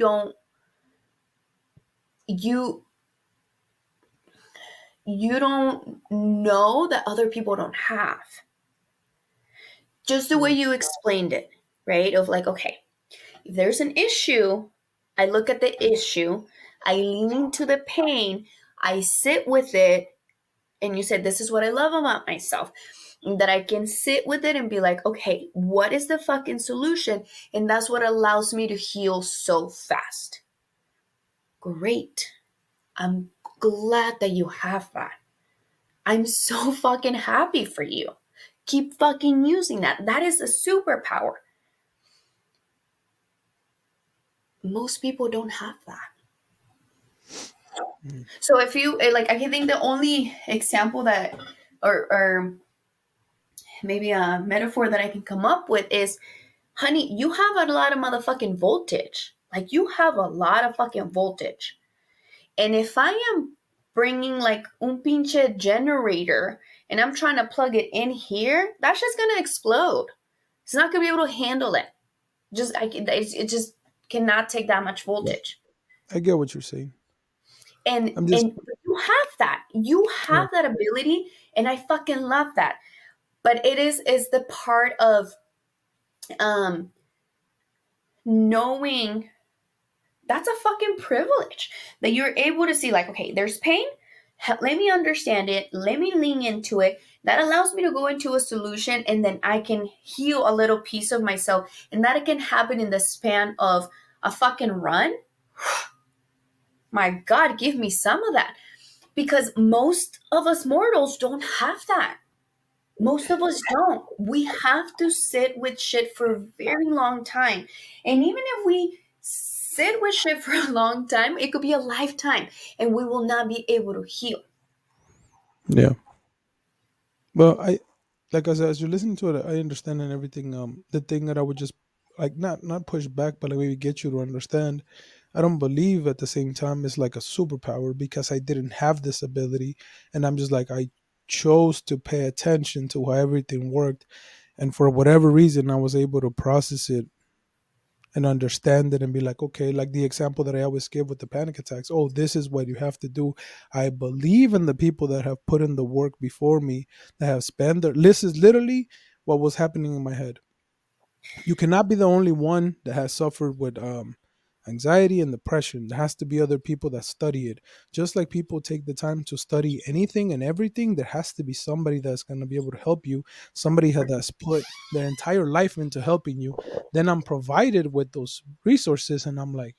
you don't know that other people don't have. Just the way mm, you explained it, right? Of like, okay, if there's an issue, I look at the issue, I lean into the pain, I sit with it, and you said, this is what I love about myself. That I can sit with it and be like, okay, what is the fucking solution? And that's what allows me to heal so fast. Great. I'm glad that you have that. I'm so fucking happy for you. Keep fucking using that. That is a superpower. Most people don't have that. Mm. So if you like, I think the only example that, or maybe a metaphor that I can come up with is, honey, you have a lot of motherfucking voltage. Like you have a lot of fucking voltage. And if I am bringing like un pinche generator and I'm trying to plug it in here, that's just gonna explode. It's not gonna be able to handle it. It just cannot take that much Yeah, voltage. I get what you're saying. And I'm just and you have that. You yeah, have that ability, and I fucking love that. But it is the part of um knowing that's a fucking privilege that you're able to see, like, okay, there's pain. Let me understand it. Let me lean into it. That allows me to go into a solution, and then I can heal a little piece of myself. And that can happen in the span of a fucking run. My God, give me some of that. Because most of us mortals don't have that. Most of us don't. We have to sit with shit for a very long time. And even if we sit with shit for a long time, it could be a lifetime, and we will not be able to heal. yeah. Well, I like as you're listening to it, I understand and everything. The thing that I would just like not push back, but like maybe get you to understand. I don't believe at the same time it's like a superpower because I didn't have this ability, and I'm just like I chose to pay attention to how everything worked, and for whatever reason, I was able to process it and understand it and be like, okay, like the example that I always give with the panic attacks. Oh, this is what you have to do. I believe in the people that have put in the work before me, that have spent their. This is literally what was happening in my head. You cannot be the only one that has suffered with anxiety and depression. There has to be other people that study it. Just like people take the time to study anything and everything, there has to be somebody that's going to be able to help you, somebody that's put their entire life into helping you. Then I'm provided with those resources, and I'm like,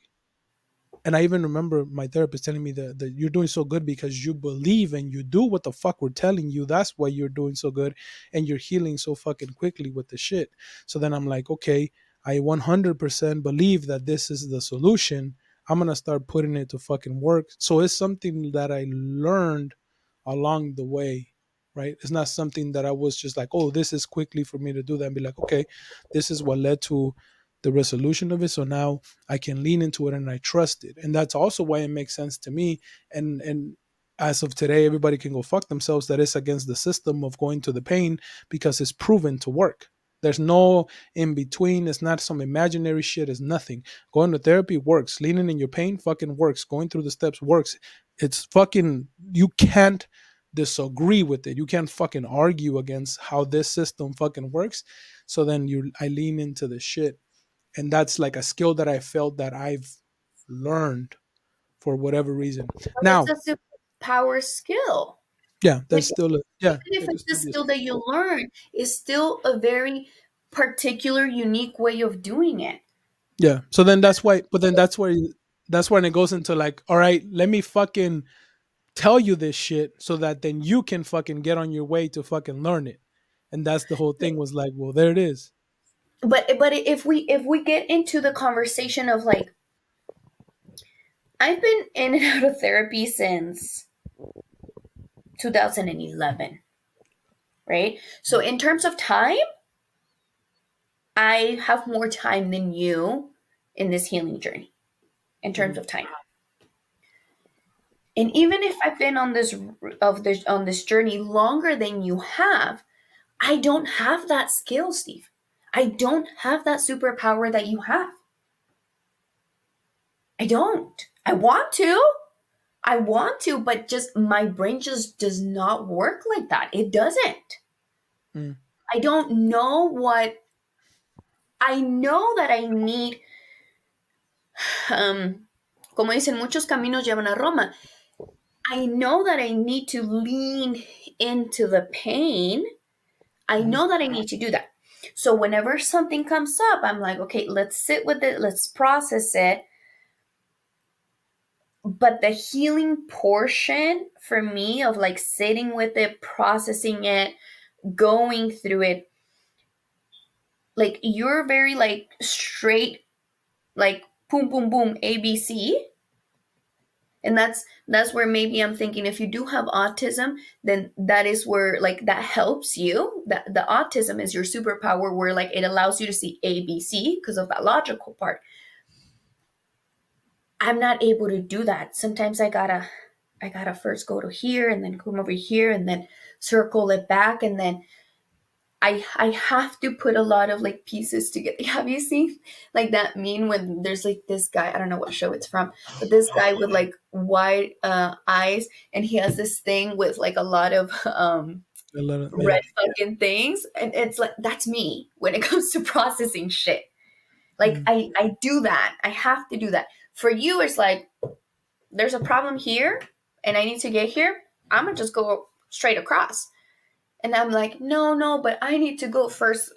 and I even remember my therapist telling me that you're doing so good because you believe and you do what the fuck we're telling you. That's why you're doing so good and you're healing so fucking quickly with the shit. So then I'm like, okay, I 100% believe that this is the solution. I'm going to start putting it to fucking work. So it's something that I learned along the way, right? It's not something that I was just like, oh, this is quickly for me to do that and be like, okay, this is what led to the resolution of it. So now I can lean into it and I trust it. And that's also why it makes sense to me. And as of today, everybody can go fuck themselves that it's against the system of going to the pain because it's proven to work. There's no in between. It's not some imaginary shit. It's nothing. Going to therapy works. Leaning in your pain fucking works. Going through the steps works. It's fucking, you can't disagree with it. You can't fucking argue against how this system fucking works. So then I lean into the shit, and that's like a skill that I felt that I've learned for whatever reason. But it's Now, a superpower skill. yeah, Like, there's still a yeah, even if there could it's the still be a skill skill. that you learn, it's still a very particular, unique way of doing it. Yeah. So then that's why, but then that's when it goes into like, all right, let me fucking tell you this shit so that then you can fucking get on your way to fucking learn it. And that's the whole thing was like, well, there it is. But if we get into the conversation of like, I've been in and out of therapy since 2011, right? So in terms of time, I have more time than you in this healing journey in terms Mhm. of time. And even if I've been on this journey longer than you have, I don't have that skill, Steve. I don't have that superpower that you have. I don't. I want to, but just my brain just does not work like that. It doesn't. Mm. I don't know what I know that I need. Um, como dicen, muchos caminos llevan a Roma. I know that I need to lean into the pain. I Mhm. know that I need to do that. So whenever something comes up, I'm like, okay, let's sit with it, let's process it. but the healing portion for me of like sitting with it, processing it, going through it, like you're very like straight, like boom boom boom ABC. And that's where maybe I'm thinking if you do have autism, then that is where like that helps you. That the autism is your superpower where like it allows you to see ABC because of that logical part. I'm not able to do that. Sometimes I gotta first go to here and then come over here and then circle it back, and then I have to put a lot of like pieces together. Have you seen like that meme when there's like this guy, I don't know what show it's from, but this guy with like wide eyes, and he has this thing with like a lot of A lot of, yeah, red fucking things, and it's like that's me when it comes to processing shit. Like mm, I do that. I have to do that. For you, it's like there's a problem here, and I need to get here. I'm gonna just go straight across. And I'm like, no, no, but I need to go first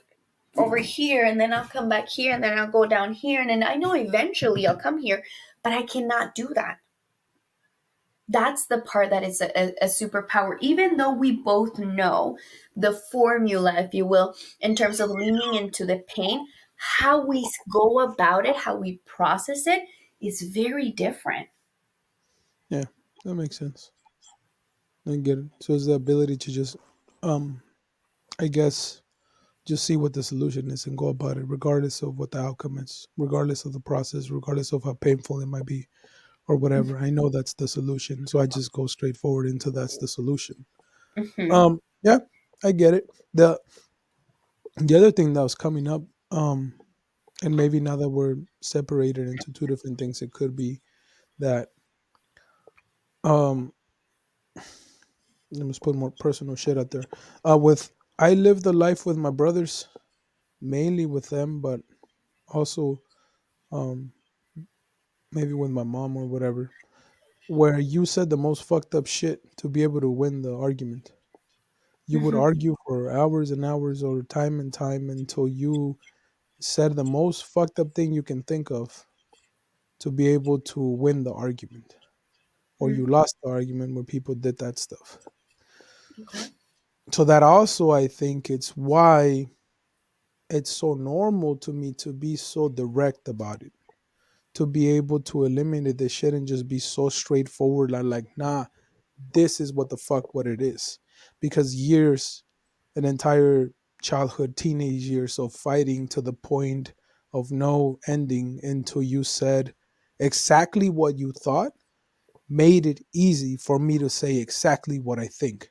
over here, and then I'll come back here, and then I'll go down here, and then I know eventually I'll come here, but I cannot do that. That's the part that is a superpower, even though we both know the formula, if you will, in terms of leaning into the pain. How we go about it, how we process it is very different. yeah, that makes sense. I get it. So it's the ability to just, um, I guess, just see what the solution is and go about it, regardless of what the outcome is, regardless of the process, regardless of how painful it might be, or whatever. I know that's the solution, so I just go straight forward into that's the solution. Mm-hmm. Yeah, I get it. The other thing that was coming up, and maybe now that we're separated into two different things, it could be that, um, let me just put more personal shit out there. With I lived a life with my brothers, mainly with them, but also, um, maybe with my mom or whatever, where you said the most fucked up shit to be able to win the argument. You would Mm-hmm. argue for hours and hours or time and time until you said the most fucked up thing you can think of to be able to win the argument. Or you lost the argument when people did that stuff. Okay. So that also, I think it's why it's so normal to me to be so direct about it, to be able to eliminate the shit and just be so straightforward, like nah, this is what the fuck what it is. Because years, an entire childhood, teenage years of fighting to the point of no ending until you said exactly what you thought made it easy for me to say exactly what I think.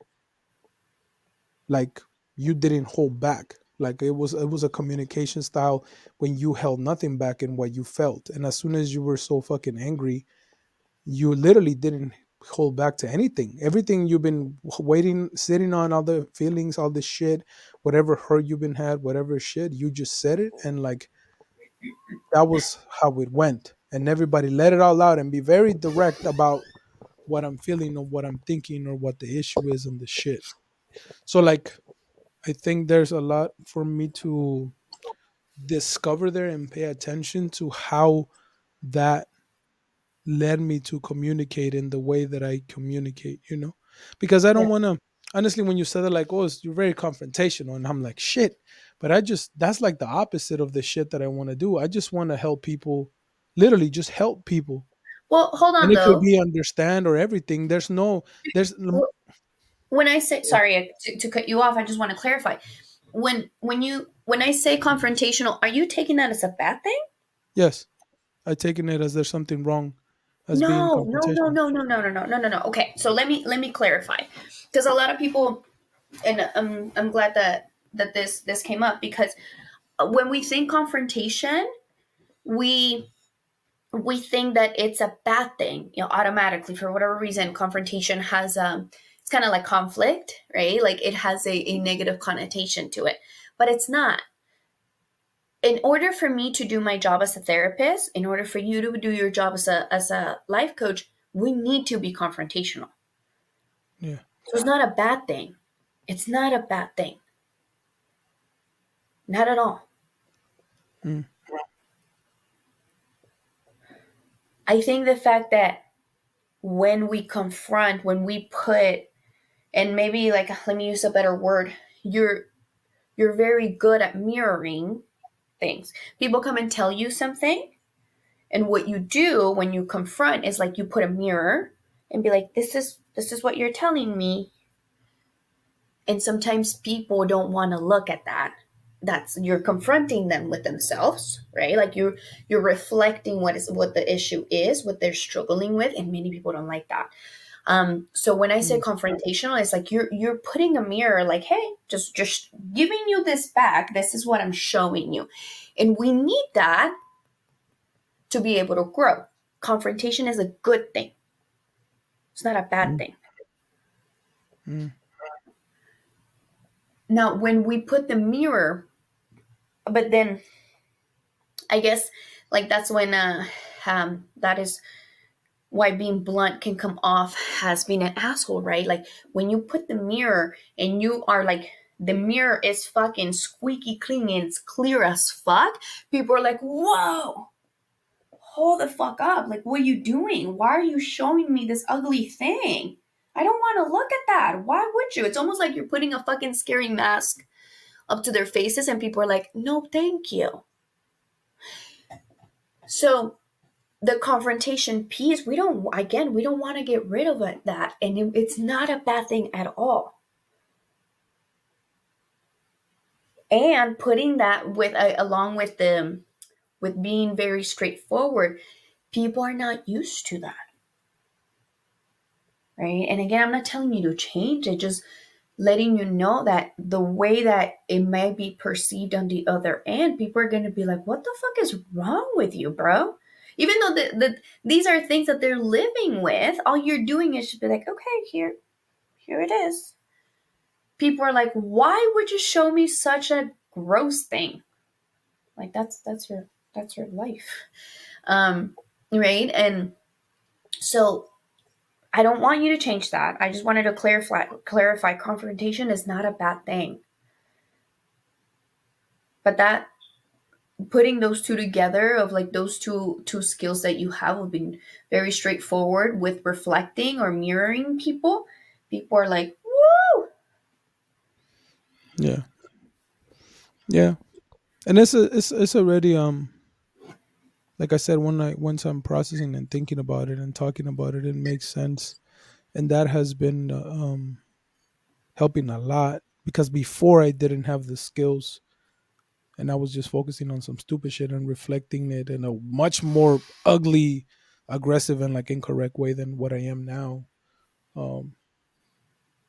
Like you didn't hold back. Like it was a communication style when you held nothing back in what you felt. And as soon as you were so fucking angry, you literally didn't hold back to anything. Everything you've been waiting, sitting on, all the feelings, all the shit, whatever hurt you've been had, whatever shit, you just said it, and like that was how it went. And everybody let it all out and be very direct about what I'm feeling or what I'm thinking or what the issue is and the shit. So like I think there's a lot for me to discover there and pay attention to how that led me to communicate in the way that I communicate, because I don't Yeah. want to. Honestly, when you said it, like, oh, you're very confrontational, and I'm like, shit, but that's like the opposite of the shit that I want to do. I just want to help people, literally, just help people, Well, hold and on it could though. be understand or everything. There's, When I say sorry to cut you off, I just want to clarify. When I say confrontational, are you taking that as a bad thing? yes, I taken it as there's something wrong as being No, no, no, confrontational. no, no, no, no, no, no, no, no. Okay, so let me clarify, because a lot of people, and I'm glad that this came up, because when we think confrontation, we we think that it's a bad thing, automatically for whatever reason. Confrontation has it's kind of like conflict, right? Like it has a negative connotation to it, but it's not. In order for me to do my job as a therapist, in order for you to do your job as a life coach, we need to be confrontational. Yeah. So it's not a bad thing. It's not a bad thing. Not at all. Mm. I think the fact that when we confront, when we put, and maybe like, let me use a better word, you're very good at mirroring things. People come and tell you something, and what you do when you confront is like you put a mirror and be like, this is what you're telling me. And sometimes people don't want to look at that. That's, you're confronting them with themselves, right? Like you're reflecting what the issue is, what they're struggling with, and many people don't like that. So when I say Mm. confrontational, it's like you're putting a mirror, like, hey, just giving you this back. This is what I'm showing you, and we need that to be able to grow. Confrontation is a good thing. It's not a bad Mm. thing. Mm. Now, when we put the mirror, but then I guess like that's when that is why being blunt can come off as being an asshole, right? Like when you put the mirror and you are like, the mirror is fucking squeaky clean and it's clear as fuck, people are like, whoa, hold the fuck up. Like, what are you doing? Why are you showing me this ugly thing? I don't want to look at that. Why would you? It's almost like you're putting a fucking scary mask up to their faces and people are like, no, thank you. So the confrontation piece, we don't want to get rid of that, and it's not a bad thing at all. And putting that with along with the with being very straightforward, people are not used to that, right? And again, I'm not telling you to change it, just letting you know that the way that it may be perceived on the other end, people are going to be like, what the fuck is wrong with you, bro? Even though these are things that they're living with, all you're doing is just be like, okay, here it is. People are like, why would you show me such a gross thing? Like that's your life. Um, right? And so I don't want you to change that. I just wanted to clarify confrontation is not a bad thing. But that, putting those two together, of like those two skills that you have being very straightforward with reflecting or mirroring people are like, woo. Yeah. Yeah. And it's already like I said, once I'm processing and thinking about it and talking about it, it makes sense. And that has been helping a lot, because before I didn't have the skills and I was just focusing on some stupid shit and reflecting it in a much more ugly, aggressive, and like incorrect way than what I am now. Um,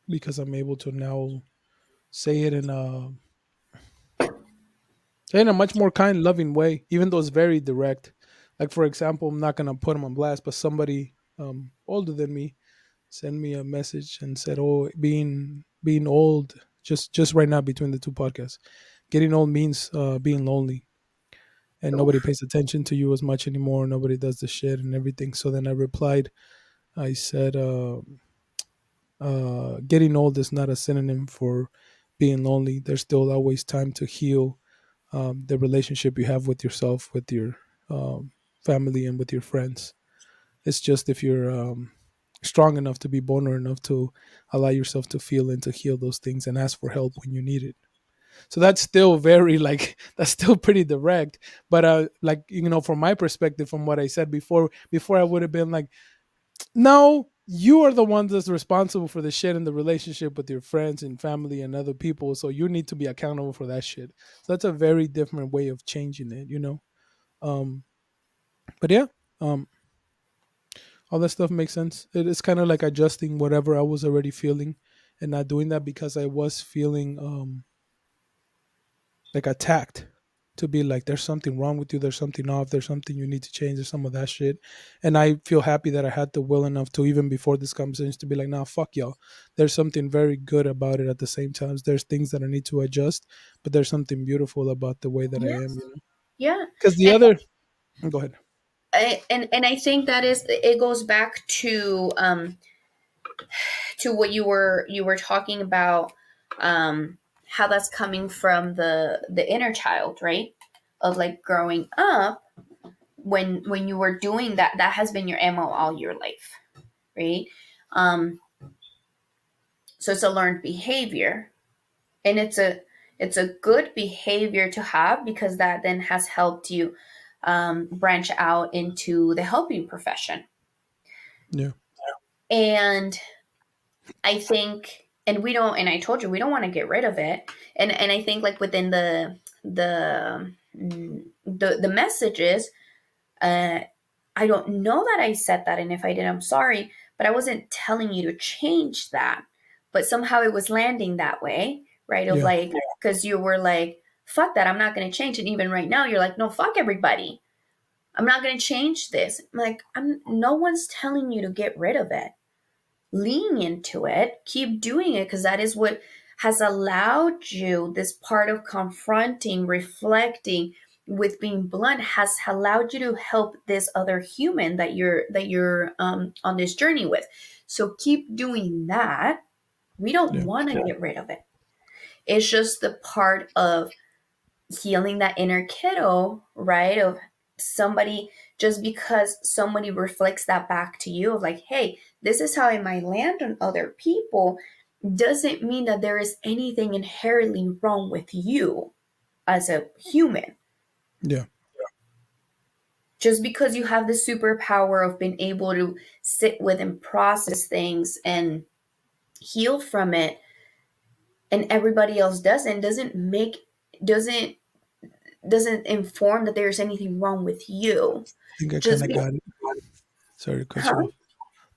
because I'm able to now say it in a much more kind, loving way, even though it's very direct. Like for example, I'm not gonna put him on blast, but somebody older than me sent me a message and said, "Oh, being old, just right now between the two podcasts, getting old means being lonely, and nobody Oof. pays attention to you as much anymore. Nobody does the shit and everything." So then I replied, I said, "Getting old is not a synonym for being lonely. There's still always time to heal the relationship you have with yourself, with your family, and with your friends. It's just if you're strong enough to be vulnerable enough to allow yourself to feel and to heal those things and ask for help when you need it." So that's still very like that's still pretty direct, but like from my perspective, from what I said before I would have been like, no, you are the one that's responsible for the shit in the relationship with your friends and family and other people, so you need to be accountable for that shit. So that's a very different way of changing it. um but yeah, um all that stuff makes sense. It's kind of like adjusting whatever I was already feeling and not doing that because I was feeling like attacked, to be like, there's something wrong with you, there's something off, there's something you need to change, there's some of that shit. And I feel happy that I had the will enough to, even before this conversation, to be like, nah, fuck y'all, there's something very good about it. At the same time, there's things that I need to adjust, but there's something beautiful about the way that I am, Yes. Yeah. because the And other, go ahead. and I think that is, it goes back to what you were talking about, how that's coming from the inner child, right? Of like growing up, when you were doing that, that has been your MO all your life. right? Um, so it's a learned behavior, and it's a good behavior to have because that then has helped you branch out into the helping profession. Yeah. And I think, and we don't, and I told you we don't want to get rid of it. And I think like within the messages, uh, I don't know that I said that, and if I did, I'm sorry, but I wasn't telling you to change that. But somehow it was landing that way, right? Of Yeah. like, because you were like, fuck that, I'm not going to change. And even right now, you're like, no, fuck everybody. I'm not going to change this. I'm like, no one's telling you to get rid of it. Lean into it, keep doing it, because that is what has allowed you this part of confronting, reflecting, with being blunt, has allowed you to help this other human that you're on this journey with. So keep doing that. We don't Yeah. want to get rid of it. It's just the part of healing that inner kiddo, right? Of somebody, just because somebody reflects that back to you of like, hey, this is how I might land on other people, doesn't mean that there is anything inherently wrong with you as a human. Yeah. Just because you have the superpower of being able to sit with and process things and heal from it, and everybody else doesn't doesn't inform that there's anything wrong with you. I think I kind Just of be, got it. Sorry to cut huh? you off.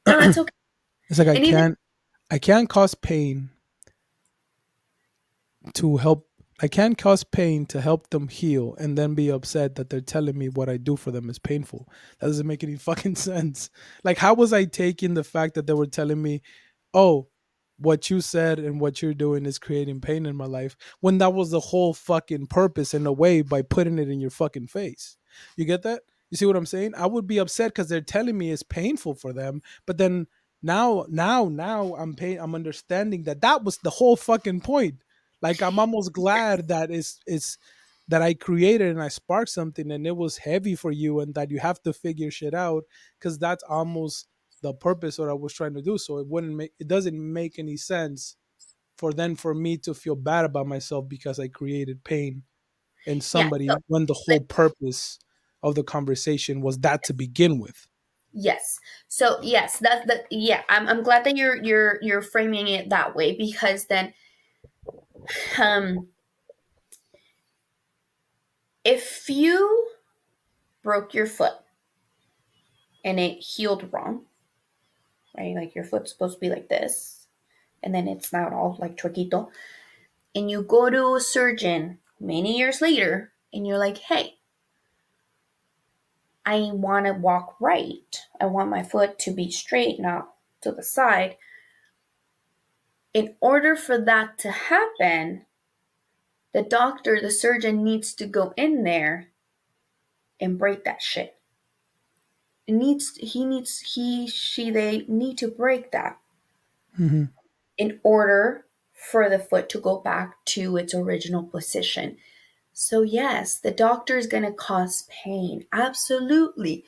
No, that's okay. It's like And even I can't cause pain to help. I can't cause pain to help them heal and then be upset that they're telling me what I do for them is painful. That doesn't make any fucking sense. Like, how was I taking the fact that they were telling me, oh, what you said and what you're doing is creating pain in my life, when that was the whole fucking purpose in a way by putting it in your fucking face? You get that? You see what I'm saying? I would be upset because they're telling me it's painful for them, but then now I'm understanding that that was the whole fucking point. Like, I'm almost glad that it's that I created and I sparked something and it was heavy for you and that you have to figure shit out, because that's almost the purpose what I was trying to do. So it doesn't make any sense for me to feel bad about myself because I created pain in yeah, so somebody when the but whole purpose of the conversation was that to begin with. yes. So yes, that's the yeah, I'm glad that you're framing it that way, because then um if you broke your foot and it healed wrong, right? Like your foot's supposed to be like this, and then it's not all like chuequito, and you go to a surgeon many years later and you're like, hey, I want to walk right. I want my foot to be straight, not to the side. In order for that to happen, the surgeon needs to go in there and break that shit. They need to break that Hmm. in order for the foot to go back to its original position. So, yes, the doctor is going to cause pain. Absolutely.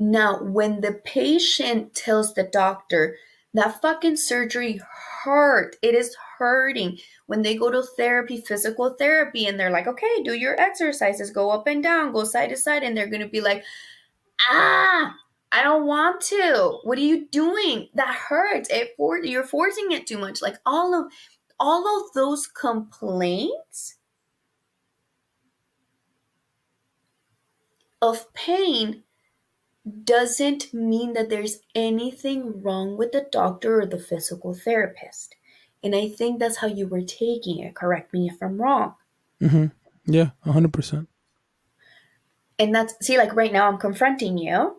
Now, when the patient tells the doctor that fucking surgery hurt, it is hurting. When they go to therapy, physical therapy, and they're like, okay, do your exercises, go up and down, go side to side, and they're going to be like, ah, I don't want to. What are you doing? That hurts. You're forcing it too much. Like all of those complaints of pain doesn't mean that there's anything wrong with the doctor or the physical therapist. And I think that's how you were taking it. Correct me if I'm wrong. Hmm. Yeah, 100%. And that's, see, like right now I'm confronting you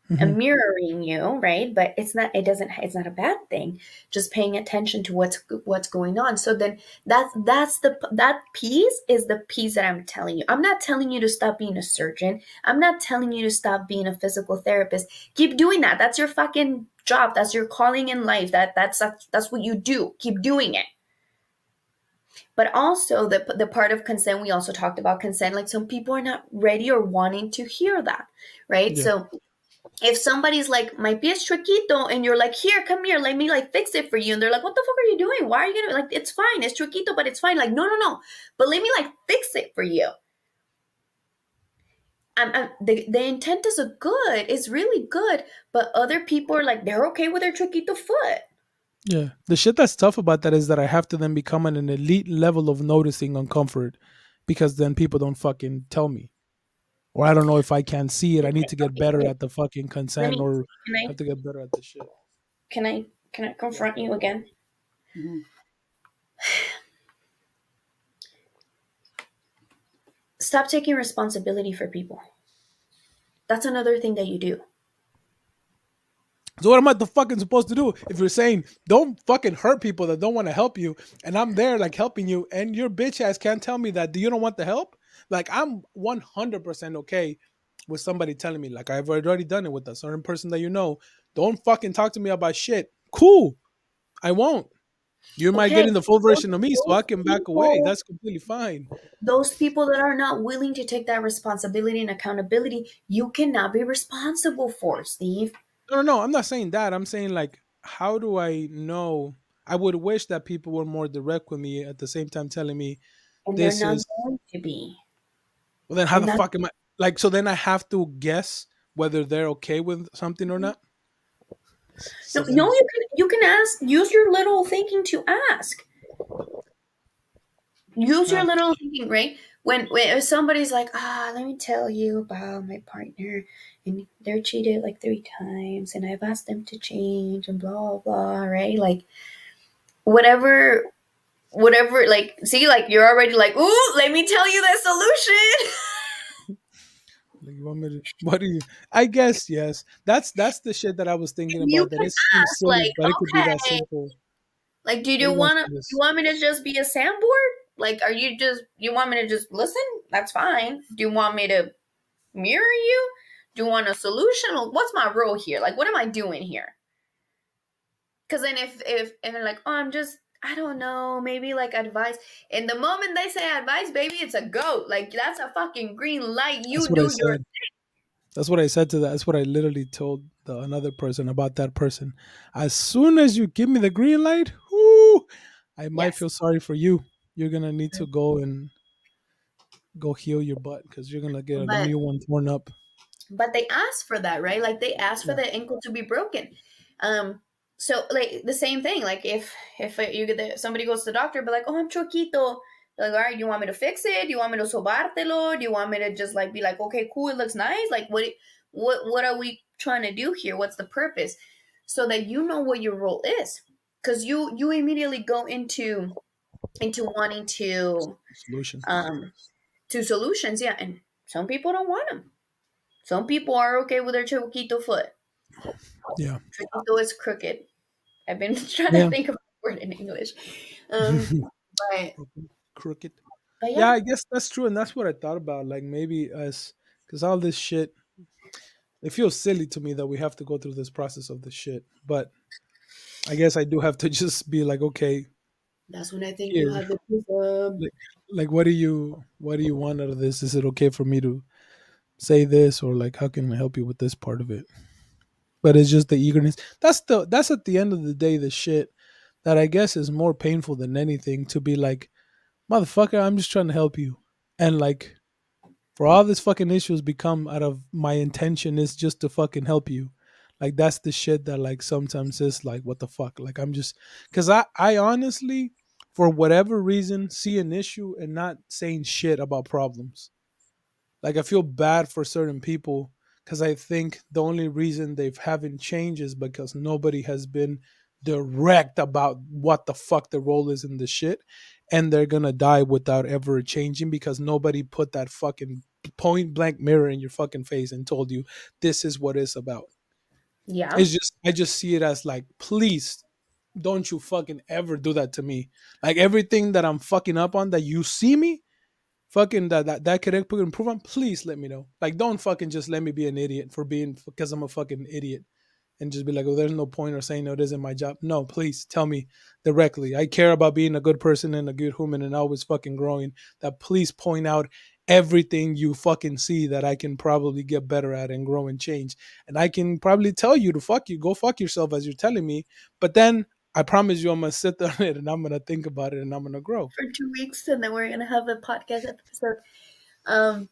Hmm. and mirroring you, right? But it's not a bad thing. Just paying attention to what's going on. So then that piece is the piece that I'm telling you. I'm not telling you to stop being a surgeon. I'm not telling you to stop being a physical therapist. Keep doing that. That's your fucking job. That's your calling in life. That's what you do. Keep doing it. But also the part of consent, we also talked about consent. Like some people are not ready or wanting to hear that, right? Yeah. So If somebody's like, my pie es chuequito, and you're like, here, come here, let me like fix it for you, and they're like, what the fuck are you doing? Why are you gonna, like, it's fine, it's chuequito, but it's fine. Like, no, no, no, but let me like fix it for you. The intent is a good, it's really good, but other people are like, they're okay with their chuequito foot. Yeah. The shit that's tough about that is that I have to then become an elite level of noticing uncomfort because then people don't fucking tell me. Or I don't know if I can see it. I need Okay, to get okay, better wait. at the fucking Let consent me. or Can I I? have to get better at the shit. Can I? Can I confront you again? Mhm. Stop taking responsibility for people. That's another thing that you do. So what am I the fucking supposed to do if you're saying don't fucking hurt people that don't want to help you, and I'm there like helping you, and your bitch ass can't tell me that you don't want the help? Like I'm 100% okay with somebody telling me like I've already done it with a certain person that you know. Don't fucking talk to me about shit. Cool, I won't. You might Okay, get in the full those, version of me, so I those can back away. people, That's completely fine. those people that are not willing to take that responsibility and accountability, you cannot be responsible for, Steve. No, no, no. I'm not saying that. I'm saying like, how do I know? I would wish that people were more direct with me at the same time telling me And they're this not is. going to be. Well, then how And the that's fuck am I? Like, so then I have to guess whether they're okay with something or not. no, So then no. it's You can ask. Use your little thinking to ask. Use your not. little thinking, right? When if somebody's like, let me tell you about my partner, and they're cheated like 3 times, and I've asked them to change, and blah blah, right? Like whatever, whatever. Like, see, like you're already like, ooh, let me tell you the solution. Like, you want me to? What do you? I guess yes. That's the shit that I was thinking You about. That can it seems ask, silly, like, but it could be that okay, simple. like, do What you do you want want to? from You this? want me to just be a soundboard? Like, are you just? You want me to just listen? That's fine. Do you want me to mirror you? Do you want a solution? What's my role here? Like, what am I doing here? Because then if and they're like, oh, I'm just, I don't know, maybe like advice. And the moment they say advice, baby, it's a go. Like that's a fucking green light. That's You what I do your said. That's what I said to that. That's what I literally told another person about that person. As soon as you give me the green light, whoo, I might yes. feel sorry for you. You're gonna need to go and go heal your butt because you're gonna get a But new one torn up. they asked for that, right? Like they asked for Yeah, the ankle to be broken. um so like the same thing, like if you get somebody goes to the doctor, but like, oh, I'm choquito. Like, all right, do you want me to fix it? Do you want me to sobártelo? Do you want me to just like be like, okay, cool, it looks nice? Like what are we trying to do here? What's the purpose? So that you know what your role is, because you immediately go into wanting solution. um to solutions, yeah. And some people don't want them. Some people are okay with their chiquito foot. Yeah, Chiquito is crooked. I've been trying to yeah. think of a word in English. Um, but Crooked. Yeah, yeah, I guess that's true, and that's what I thought about. Like maybe us, because all this shit, it feels silly to me that we have to go through this process of the shit. But I guess I do have to just be like, okay, that's when I think you here, have the proof of. like what do you want out of this? Is it okay for me to say this, or like how can I help you with this part of it? But it's just the eagerness. That's at the end of the day the shit that I guess is more painful than anything, to be like, motherfucker, I'm just trying to help you. And like for all this fucking issues become out of my intention is just to fucking help you. Like that's the shit that like sometimes is like what the fuck. Like I'm just because I honestly, for whatever reason, see an issue and not saying shit about problems. Like I feel bad for certain people because I think the only reason they haven't changed is because nobody has been direct about what the fuck the role is in the shit, and they're gonna die without ever changing because nobody put that fucking point blank mirror in your fucking face and told you this is what it's about. Yeah, It's just I just see it as like, please don't you fucking ever do that to me. Like everything that I'm fucking up on that you see me fucking that could improve on, please let me know. Like don't fucking just let me be an idiot for being because I'm a fucking idiot and just be like, oh, there's no point or saying no, it isn't my job. No, please tell me directly. I care about being a good person and a good human and always fucking growing. That please point out everything you fucking see that I can probably get better at and grow and change. And I can probably tell you to fuck you, go fuck yourself as you're telling me. But then I promise you I'm gonna sit on it and I'm gonna think about it and I'm gonna grow. For 2 weeks, and then we're gonna have a podcast episode. Um,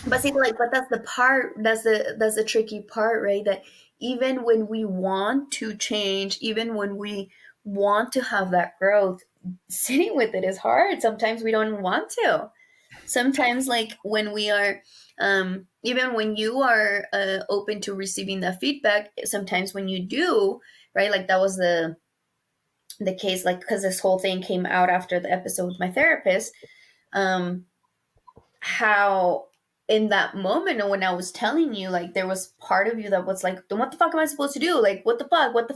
but see, like, but that's the part. That's the tricky part, right? That even when we want to change, even when we want to have that growth, sitting with it is hard. Sometimes we don't want to. Sometimes, like when we are, even when you are open to receiving that feedback, sometimes when you do, right? Like that was the case, like because this whole thing came out after the episode with my therapist. Um, how in that moment and when I was telling you, like there was part of you that was like, then what the fuck am I supposed to do? Like what the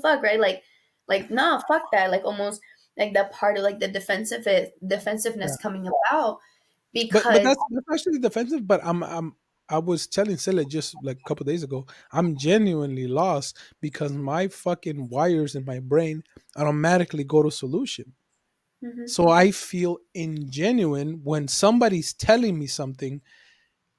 fuck, right? Like nah, fuck that. Like almost like that part of like the Yeah. defensiveness coming about But because that's actually defensive. But I was telling Silla just like a couple days ago, I'm genuinely lost because my fucking wires in my brain automatically go to solution. Mhm. So I feel ingenuine when somebody's telling me something,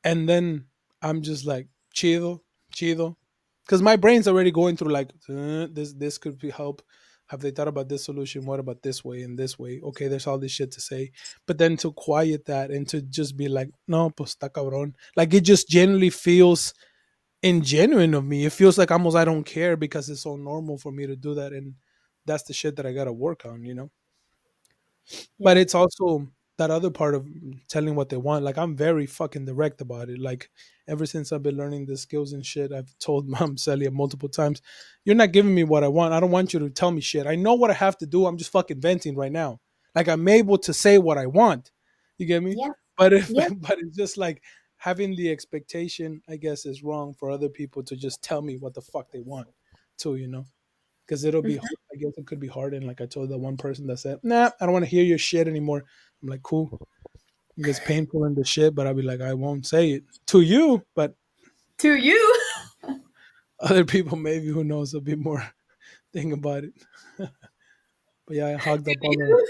and then I'm just like chido, chido, because my brain's already going through like this could be help. Have they thought about this solution? What about this way and this way? Okay, there's all this shit to say, but then to quiet that and to just be like, no, pues está cabrón. Like it just genuinely feels ingenuine of me. It feels like almost I don't care because it's so normal for me to do that, and that's the shit that I gotta work on, you know. But Yeah. it's also that other part of telling what they want. Like I'm very fucking direct about it. Like ever since I've been learning the skills and shit, I've told Mom Celia multiple times, "You're not giving me what I want. I don't want you to tell me shit. I know what I have to do. I'm just fucking venting right now. Like I'm able to say what I want. You get me? Yeah. But if Yeah. but it's just like having the expectation, I guess, is wrong for other people to just tell me what the fuck they want too. You know? Because it'll be, Mhm. I guess it could be hard. And like I told that one person that said, "Nah, I don't want to hear your shit anymore." I'm like, cool. It gets painful in the shit, but I'll be like, I won't say it to you, but To you. other people maybe who knows a bit more thing about it. But yeah, To you.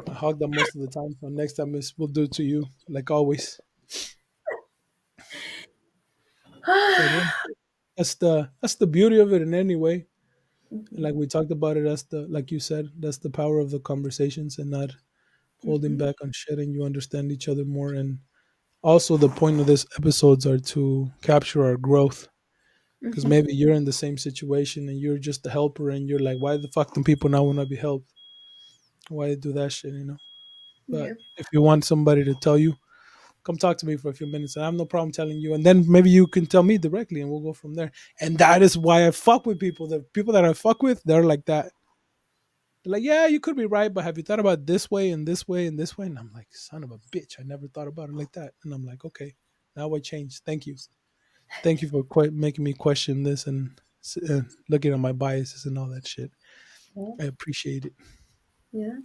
I hogged up most of the time. So next time is we'll do it to you, like always. But yeah, that's the beauty of it in any way. And Mhm. like we talked about it, that's the like you said, that's the power of the conversations and not holding Mhm. back on shit, and you understand each other more. And also, the point of these episodes are to capture our growth because Mhm. maybe you're in the same situation and you're just a helper and you're like, why the fuck do people not want to be helped? Why do that shit, you know? But Yeah. if you want somebody to tell you, come talk to me for a few minutes. And I have no problem telling you. And then maybe you can tell me directly and we'll go from there. And that is why I fuck with people. The people that I fuck with, they're like that. They're like, yeah, you could be right, but have you thought about this way and this way and this way? And I'm like, son of a bitch, I never thought about it like that. And I'm like, okay, now I changed. Thank you. Thank you for making me question this and looking at my biases and all that shit. Yeah. I appreciate it. Yeah.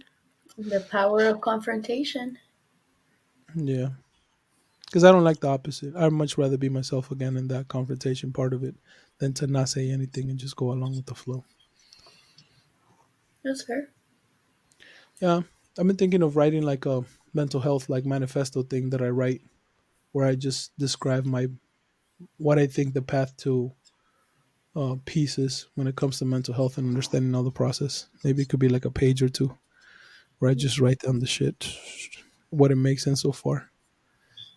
The power of confrontation. Yeah, because I don't like the opposite. I'd much rather be myself again in that confrontation part of it than to not say anything and just go along with the flow. That's fair. Yeah, I've been thinking of writing like a mental health like manifesto thing that I write where I just describe my what I think the path to peace is when it comes to mental health and understanding all the process. Maybe it could be like a page or two where I just write down the shit, what it makes sense so far.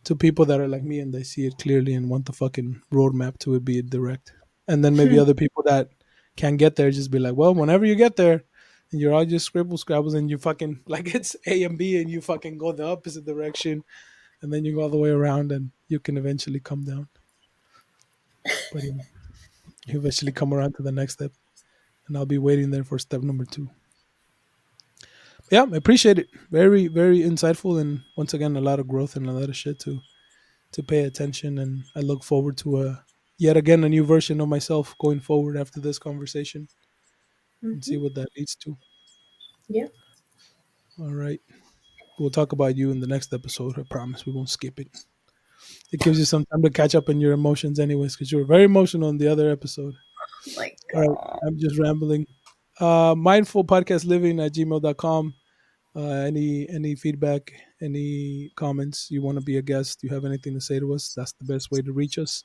To people that are like me and they see it clearly and want the fucking roadmap to it be direct. And then maybe other people that can't get there just be like, well, whenever you get there and you're all just scrabbles and you fucking like it's A and B and you fucking go the opposite direction and then you go all the way around and you can eventually come down. But yeah, you eventually come around to the next step and I'll be waiting there for step number two. Yeah, I appreciate it. Very, very insightful and once again a lot of growth and a lot of shit to pay attention, and I look forward to a yet again a new version of myself going forward after this conversation and see Hmm. what that leads to. Yeah. All right. We'll talk about you in the next episode. I promise we won't skip it. It gives you some time to catch up on your emotions anyways, because you were very emotional in the other episode. Oh my All right. god. I'm just rambling. Mindful podcast living at gmail.com. Any feedback, any comments, you want to be a guest, you have anything to say to us, that's the best way to reach us.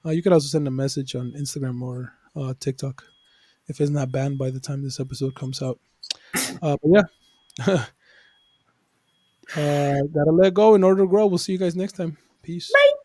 You could also send a message on Instagram or TikTok if it's not banned by the time this episode comes out. But yeah, gotta let go in order to grow. We'll see you guys next time. Peace. Bye.